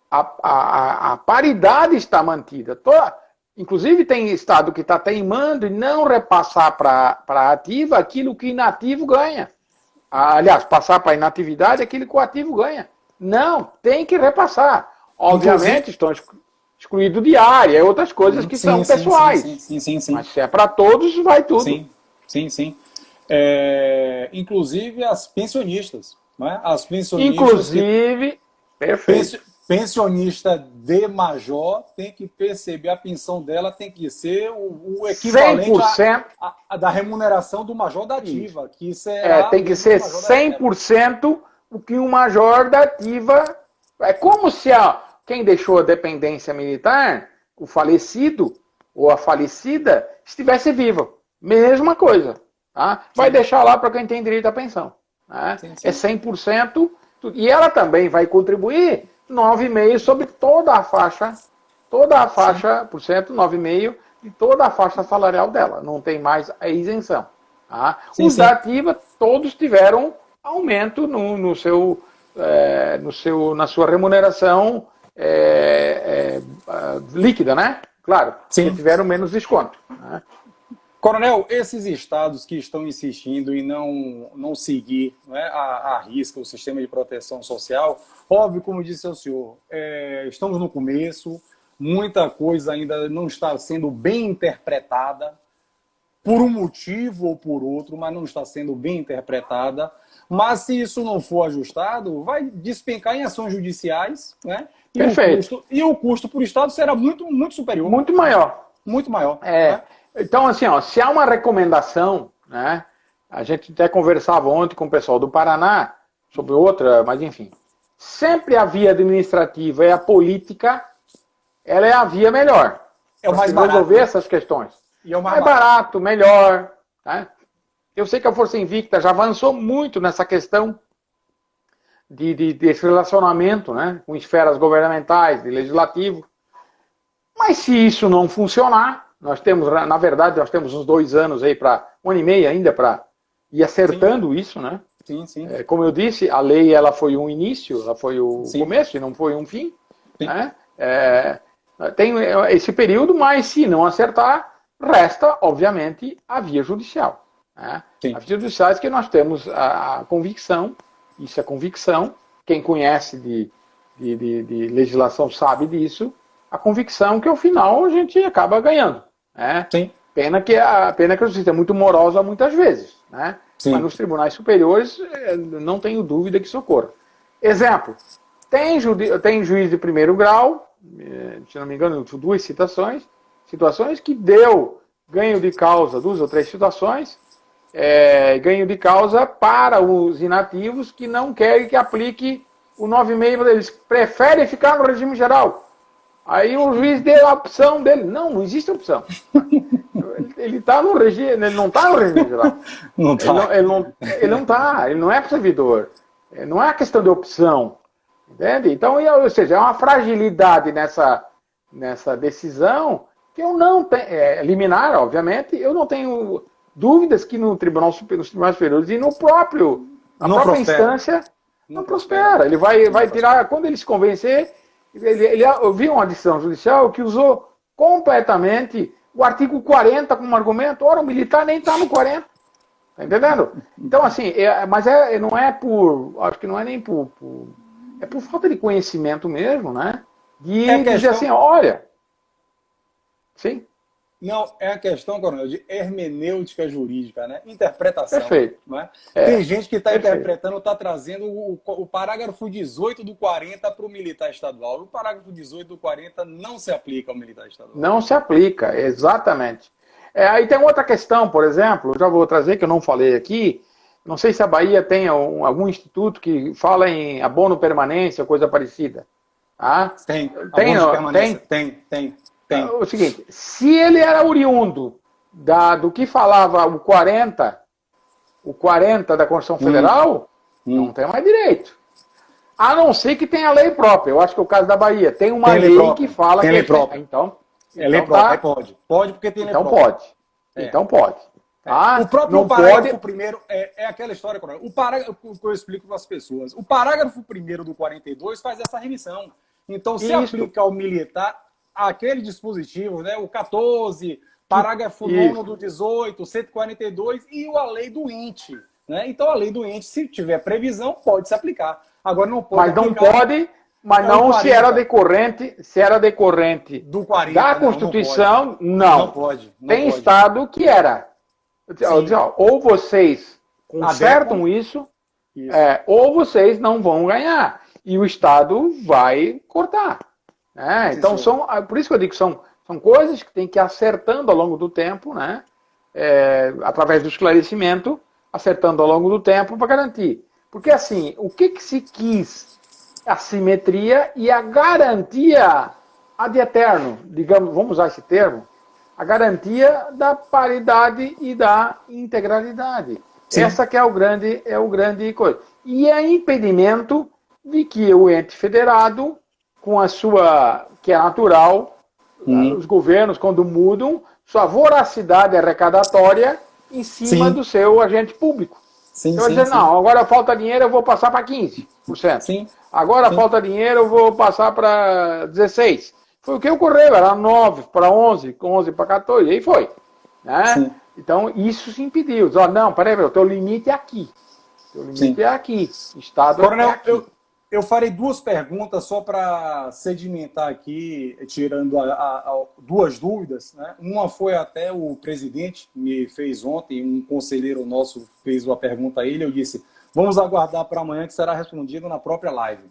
a paridade está mantida. Inclusive tem estado que está teimando em não repassar para a ativa aquilo que o inativo ganha. Aliás, passar para a inatividade aquilo que o ativo ganha. Não, tem que repassar. Obviamente estão excluídos de área e outras coisas que são pessoais. Sim. Mas se é para todos, vai tudo. Sim. Inclusive as pensionistas. Né? As pensionistas. Inclusive, perfeito. Pensionista de major tem que perceber, a pensão dela tem que ser o equivalente da remuneração do major da ativa. Que isso tem que ser 100% o que o major da ativa... É como se quem deixou a dependência militar, o falecido ou a falecida, estivesse vivo. Mesma coisa. Tá? Vai deixar lá para quem tem direito à pensão. Tá? Sim. É 100%. E ela também vai contribuir 9,5% sobre toda a faixa, por cento, 9,5% de toda a faixa salarial dela. Não tem mais a isenção. Tá? Os da ativa, todos tiveram aumento na sua remuneração líquida, né? Claro, que tiveram menos desconto. Né? Coronel, esses estados que estão insistindo em não seguir, né, a risca o sistema de proteção social, óbvio, como disse o senhor, estamos no começo, muita coisa ainda não está sendo bem interpretada, por um motivo ou por outro, mas não está sendo bem interpretada. Mas se isso não for ajustado, vai despencar em ações judiciais, né? Perfeito. E o custo para o Estado será muito, muito superior. Muito maior. Muito maior. Né? Então, assim, se há uma recomendação, né? A gente até conversava ontem com o pessoal do Paraná sobre outra, mas enfim. Sempre a via administrativa e a política, ela é a via melhor. É o mais barato. Resolver essas questões. E é o mais barato, melhor. Tá? Eu sei que a Força Invicta já avançou muito nessa questão desse relacionamento, né, com esferas governamentais, de legislativo. Mas se isso não funcionar, nós temos uns 2 anos aí, 1 ano e meio ainda para e acertando isso, né? Sim, sim. Como eu disse, a lei ela foi um início, ela foi o começo e não foi um fim. Né? Tem esse período, mas se não acertar, resta, obviamente, a via judicial. Né? A via judicial é que nós temos a convicção, isso é convicção, quem conhece de legislação sabe disso, a convicção que ao final a gente acaba ganhando. Né? Sim. Pena que a justiça é muito morosa muitas vezes. Né? Mas nos tribunais superiores não tenho dúvida que isso ocorra. Exemplo, tem juiz de primeiro grau, se não me engano, duas situações que deu ganho de causa, 2 ou 3 situações, ganho de causa para os inativos que não querem que aplique o 9,5, eles preferem ficar no regime geral. Aí o juiz deu a opção dele. Não existe opção. Ele tá no regime, ele não está no regime geral. Ele não é servidor. Não é questão de opção. Entende? Então, ou seja, é uma fragilidade nessa decisão que eu não tenho, liminar, obviamente, eu não tenho dúvidas que nos tribunais superiores e na própria instância não prospera. Ele vai tirar, quando ele se convencer, eu vi uma decisão judicial que usou completamente o artigo 40 como argumento. Ora, o militar nem está no 40. Tá entendendo? Então, assim, mas não é por. Acho que não é nem por. É por falta de conhecimento mesmo, né? De dizer assim, olha. Sim. Não, é a questão, coronel, de hermenêutica jurídica, né? Interpretação. Perfeito. Né? Tem gente que está interpretando, está trazendo o parágrafo 18 do 40 para o militar estadual. O parágrafo 18 do 40 não se aplica ao militar estadual. Não se aplica, exatamente. Aí tem outra questão, por exemplo, já vou trazer, que eu não falei aqui. Não sei se a Bahia tem algum instituto que fala em abono permanência, coisa parecida. Ah? Tem. Tem. O seguinte, se ele era oriundo do que falava o 40 da Constituição Federal, não tem mais direito. A não ser que tenha lei própria. Eu acho que é o caso da Bahia. Tem uma lei que fala que... Tem lei própria. Então, lei própria, pode. Pode porque tem lei própria. Então pode. O próprio parágrafo primeiro é aquela história, coronel. O parágrafo que eu explico para as pessoas. O parágrafo primeiro do 42 faz essa remissão. Então, se aplica ao militar aquele dispositivo, né, o 14, parágrafo 9º do 18, 142 e a lei do ente. Né? Então, a lei do ente, se tiver previsão, pode se aplicar. Agora, não pode. Mas não pode, mas não se era decorrente do 40, da Constituição, não. Não pode. Tem Estado que era. Ou vocês consertam isso. Ou vocês não vão ganhar. E o Estado vai cortar. Então, por isso que eu digo que são coisas que tem que ir acertando ao longo do tempo, né? Através do esclarecimento, acertando ao longo do tempo para garantir. Porque, assim, o que se quis? A simetria e a garantia ad eterno, digamos, vamos usar esse termo, a garantia da paridade e da integralidade. Sim. Essa que é o grande coisa. E é impedimento de que o ente federado, com a sua, que é natural, os governos, quando mudam, sua voracidade arrecadatória em cima do seu agente público. Então, vai dizer, não, agora falta dinheiro, eu vou passar para 15%. Sim. Agora falta dinheiro, eu vou passar para 16%. Foi o que ocorreu, era 9 para 11, 11 para 14, e aí foi. Né? Então, isso se impediu. Não, peraí, o teu limite é aqui. O teu limite é aqui. Estado Coronel, é aqui. Eu farei 2 perguntas só para sedimentar aqui, tirando duas dúvidas. Né? Uma foi até o presidente, me fez ontem, um conselheiro nosso fez uma pergunta a ele, eu disse, vamos aguardar para amanhã que será respondido na própria live.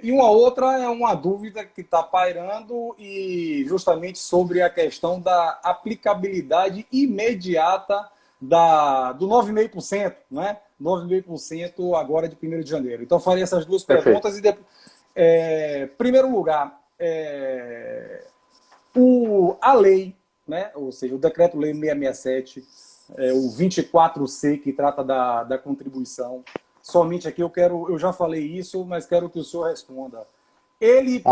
E uma outra é uma dúvida que está pairando e justamente sobre a questão da aplicabilidade imediata do 9,5%, né? 9,5% agora de 1º de janeiro. Então, farei essas 2 perguntas. Perfeito. E, primeiro lugar, a lei, né? Ou seja, o Decreto-Lei 667, o 24C, que trata da contribuição. Somente aqui eu já falei isso, mas quero que o senhor responda. Ele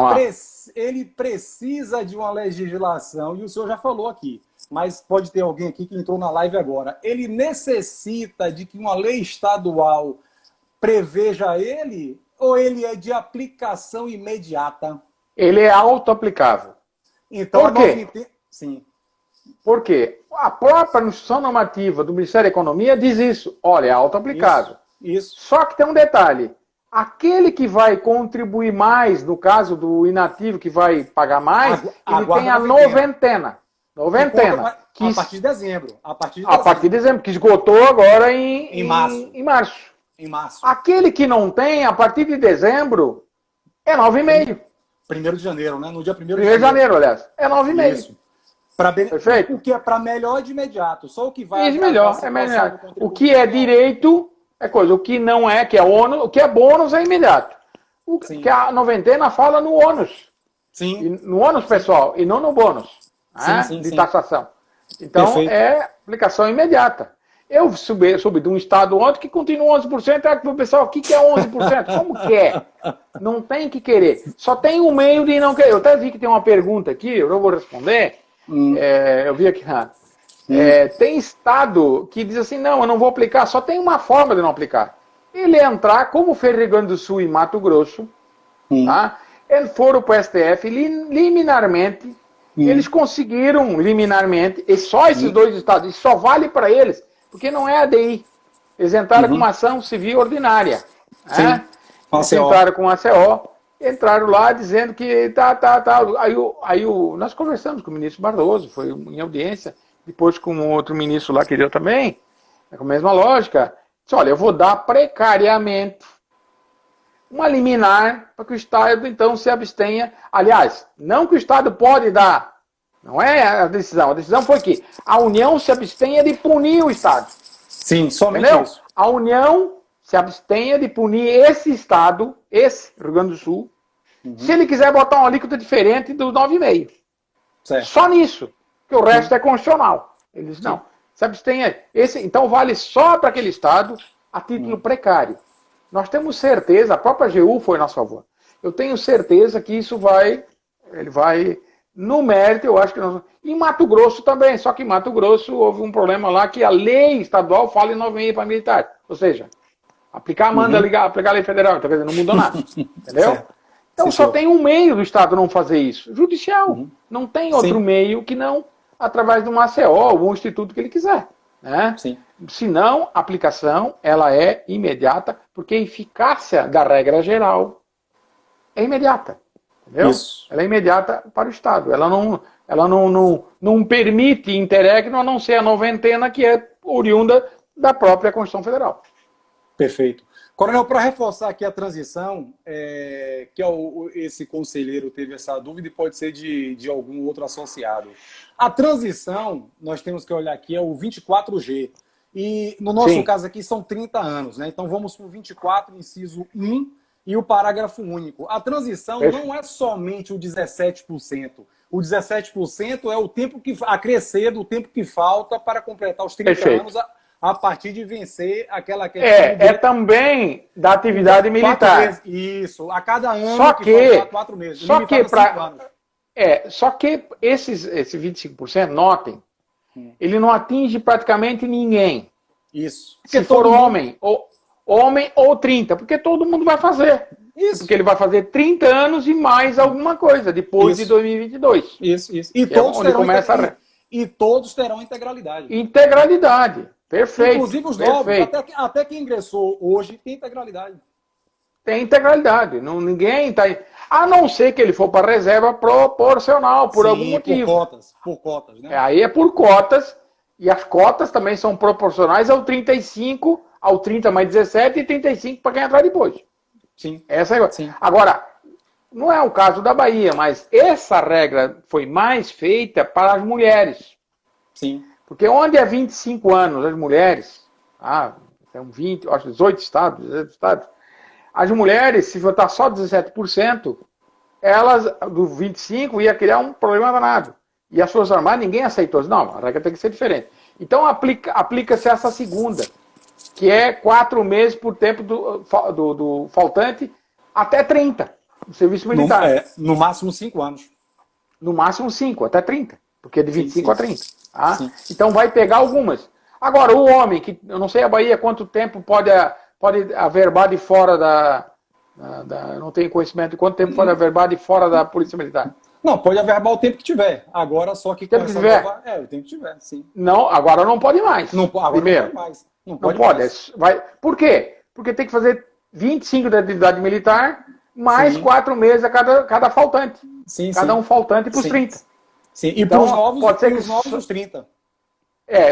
precisa de uma legislação, e o senhor já falou aqui, mas pode ter alguém aqui que entrou na live agora. Ele necessita de que uma lei estadual preveja ele, ou ele é de aplicação imediata? Ele é auto-aplicável. Então, Por quê? Sim. Por quê? A própria instrução normativa do Ministério da Economia diz isso. Olha, é auto-aplicável. Isso. Só que tem um detalhe. Aquele que vai contribuir mais, no caso do inativo que vai pagar mais, ele tem a noventena. Noventena. A partir de dezembro. A partir de dezembro, que esgotou agora em março. Em março. Aquele que não tem, a partir de dezembro, é 9,5. 1º de janeiro, né? No dia 1º de janeiro, aliás. É 9,5. Isso. Perfeito? O que é para melhor de imediato. Só o que vai... Isso, melhor. É melhor. O que é direito é coisa. O que não é, que é ônus, o que é bônus é imediato. O que a noventena fala no ônus. Sim. E no ônus, pessoal, e não no bônus. De taxação. Então, perfeito. É aplicação imediata. Eu soube de um estado ontem que continua 11%. Aí o pessoal, o que é 11%? Como que é? Não tem que querer. Só tem um meio de não querer. Eu até vi que tem uma pergunta aqui, eu não vou responder. Eu vi aqui. Tem estado que diz assim, não, eu não vou aplicar. Só tem uma forma de não aplicar. Ele entrar, como fez Rio Grande do Sul e Mato Grosso, tá? Eles foram para o STF liminarmente. Eles conseguiram liminarmente, e só esses dois estados, e só vale para eles, porque não é ADI. Eles entraram com uma ação civil ordinária. Né? Eles entraram com a ACO, entraram lá dizendo que nós conversamos com o ministro Barroso, foi em audiência, depois com outro ministro lá que deu também, com a mesma lógica. Disse, olha, eu vou dar precariamente uma liminar para que o Estado, então, se abstenha. Aliás, não que o Estado pode dar. Não é a decisão. A decisão foi que a União se abstenha de punir o Estado. Sim, somente isso. A União se abstenha de punir esse Estado, esse Rio Grande do Sul, se ele quiser botar uma alíquota diferente do 9,5. Certo. Só nisso. Que o resto é constitucional. Eles não. Se abstenha. Então vale só para aquele Estado a título precário. Nós temos certeza, a própria AGU foi a nosso favor. Eu tenho certeza que isso ele vai, no mérito, eu acho que nós... Em Mato Grosso também, só que em Mato Grosso houve um problema lá que a lei estadual fala em 9,5 para militar. Ou seja, aplicar aplicar a lei federal, então, quer dizer, não mudou nada. Entendeu? Certo. Então só tem um meio do Estado não fazer isso, judicial. Não tem outro meio que não através de uma ACO ou um instituto que ele quiser. Né? Sim. Se não, a aplicação ela é imediata, porque a eficácia da regra geral é imediata. Entendeu? Isso. Ela é imediata para o Estado. Ela não permite interregno a não ser a noventena, que é oriunda da própria Constituição Federal. Perfeito. Coronel, para reforçar aqui a transição, que esse conselheiro teve essa dúvida e pode ser de algum outro associado. A transição, nós temos que olhar aqui, é o 24G. E no nosso caso aqui são 30 anos, né? Então vamos para o 24, inciso 1 e o parágrafo único. A transição não é somente o 17%. O 17% é o tempo que acrescer do tempo que falta para completar os 30 anos a partir de vencer aquela questão. É também da atividade militar. Isso, a cada ano só que falta 4 meses. Só que só que esse 25%, notem, ele não atinge praticamente ninguém. Isso. Se for homem ou 30, porque todo mundo vai fazer. Isso. Porque ele vai fazer 30 anos e mais alguma coisa depois de 2022. Isso. E todos terão integralidade. Integralidade. Perfeito. Inclusive os novos, até quem ingressou hoje tem integralidade. Tem integralidade. Ninguém está... A não ser que ele for para reserva proporcional, por algum motivo. Por cotas, né? Aí é por cotas, e as cotas também são proporcionais ao 35, ao 30 mais 17 e 35 para quem entrar depois. Sim. Essa é... Sim. Agora, não é o caso da Bahia, mas essa regra foi mais feita para as mulheres. Sim. Porque onde é 25 anos as mulheres, são 20, acho 18 estados, as mulheres, se votar só 17%, elas, do 25%, ia criar um problema danado. E as Forças Armadas, ninguém aceitou. Não, a regra tem que ser diferente. Então, aplica-se essa segunda, que é 4 meses por tempo do faltante, até 30, no serviço militar. No máximo 5 anos. No máximo 5, até 30. Porque é de 25 a 30. Tá? Sim. Então vai pegar algumas. Agora, o homem, que eu não sei a Bahia quanto tempo pode averbar de fora não tenho conhecimento de quanto tempo pode averbar de fora da Polícia Militar. Não, pode averbar o tempo que tiver. Agora, só que O com tempo que essa tiver. nova... o tempo que tiver, sim. Não, agora não pode mais. Não, agora primeiro. não pode mais. Não Não pode pode. mais. Por quê? Porque tem que fazer 25 de atividade militar, mais Sim. 4 meses a cada faltante. Sim, Cada sim. um faltante para os Sim. 30. Sim, e Então, para os novos, pode ser os que novos os 30.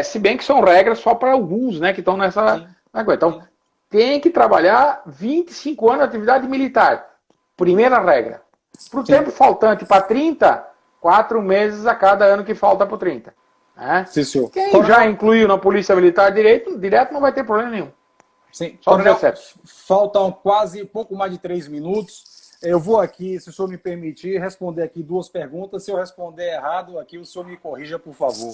se bem que são regras só para alguns, né, que estão nessa Sim. coisa. Então, Sim. tem que trabalhar 25 anos de atividade militar. Primeira regra. Para o Sim. tempo faltante para 30, 4 meses a cada ano que falta para o 30. Né? Sim, senhor. Quem Coronel, já incluiu na Polícia Militar direto não vai ter problema nenhum. sim. Só Coronel, 17. faltam quase pouco mais de 3 minutos. Eu vou aqui, se o senhor me permitir, responder aqui 2 perguntas. Se eu responder errado, aqui o senhor me corrija, por favor.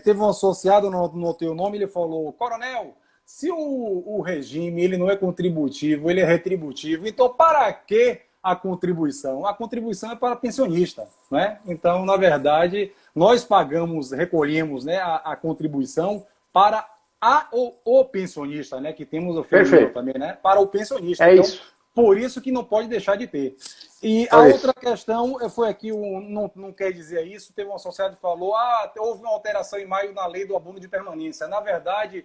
Teve um associado, não notei o nome, ele falou: Coronel, se o regime ele não é contributivo, ele é retributivo, então para que a contribuição? A contribuição é para pensionista, né? Então, na verdade, nós recolhemos, né, a contribuição para o pensionista, né? Que temos o feminino também, né? Para o pensionista. É então, isso. por isso que não pode deixar de ter. E a outra questão foi aqui, não quer dizer isso, teve um associado que falou, houve uma alteração em maio na lei do abono de permanência. Na verdade,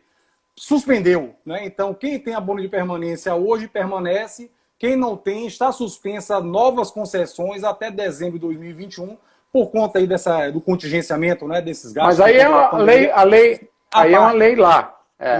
suspendeu, né? Então, quem tem abono de permanência hoje permanece, quem não tem está suspensa novas concessões até dezembro de 2021 por conta aí do contingenciamento, né, desses gastos. Mas aí é uma lei, aí é uma lei lá.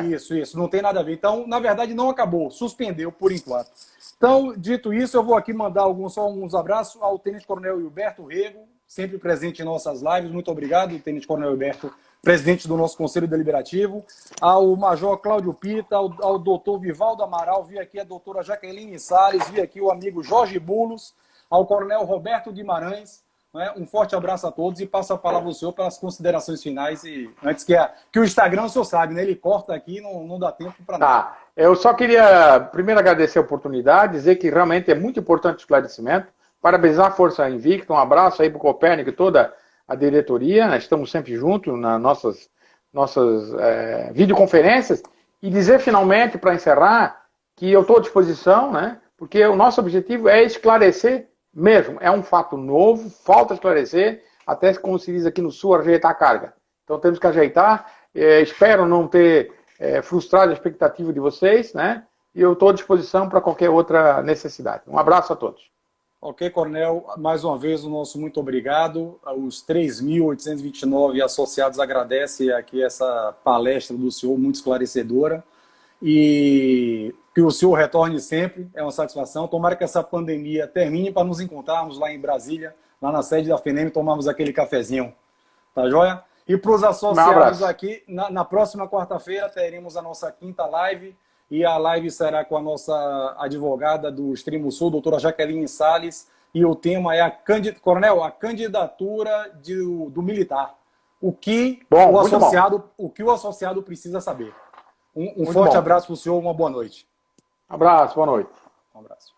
Isso, não tem nada a ver. Então, na verdade, não acabou, suspendeu por enquanto. Então, dito isso, eu vou aqui mandar só alguns abraços ao Tenente Coronel Hilberto Rego, sempre presente em nossas lives. Muito obrigado, Tenente Coronel Hilberto, presidente do nosso Conselho Deliberativo. Ao Major Cláudio Pita, ao doutor Vivaldo Amaral, vi aqui a doutora Jaqueline Salles, vi aqui o amigo Jorge Bulos, ao Coronel Roberto Guimarães. Né? Um forte abraço a todos e passo a palavra ao senhor pelas considerações finais. E antes que o Instagram, o senhor sabe, né? Ele corta aqui, não dá tempo para nada. Tá. Eu só queria primeiro agradecer a oportunidade, dizer que realmente é muito importante o esclarecimento, parabenizar a Força Invicta, um abraço aí para o Copérnico e toda a diretoria, nós estamos sempre juntos nas nossas videoconferências, e dizer finalmente, para encerrar, que eu estou à disposição, né, porque o nosso objetivo é esclarecer mesmo, é um fato novo, falta esclarecer, até como se diz aqui no Sul, ajeitar a carga. Então temos que ajeitar, espero não ter frustrado a expectativa de vocês, né? E eu estou à disposição para qualquer outra necessidade. Um abraço a todos. Ok, Coronel, mais uma vez o nosso muito obrigado. Os 3.829 associados agradecem aqui essa palestra do senhor, muito esclarecedora. E que o senhor retorne sempre, é uma satisfação. Tomara que essa pandemia termine para nos encontrarmos lá em Brasília, lá na sede da FENEM, tomarmos aquele cafezinho. Tá joia? E para os associados aqui, na próxima quarta-feira teremos a nossa 5ª live, e a live será com a nossa advogada do Extremo Sul, doutora Jaqueline Salles, e o tema é Coronel, a candidatura do militar. O que o associado precisa saber. Um forte abraço para o senhor, uma boa noite. Abraço, boa noite. Um abraço.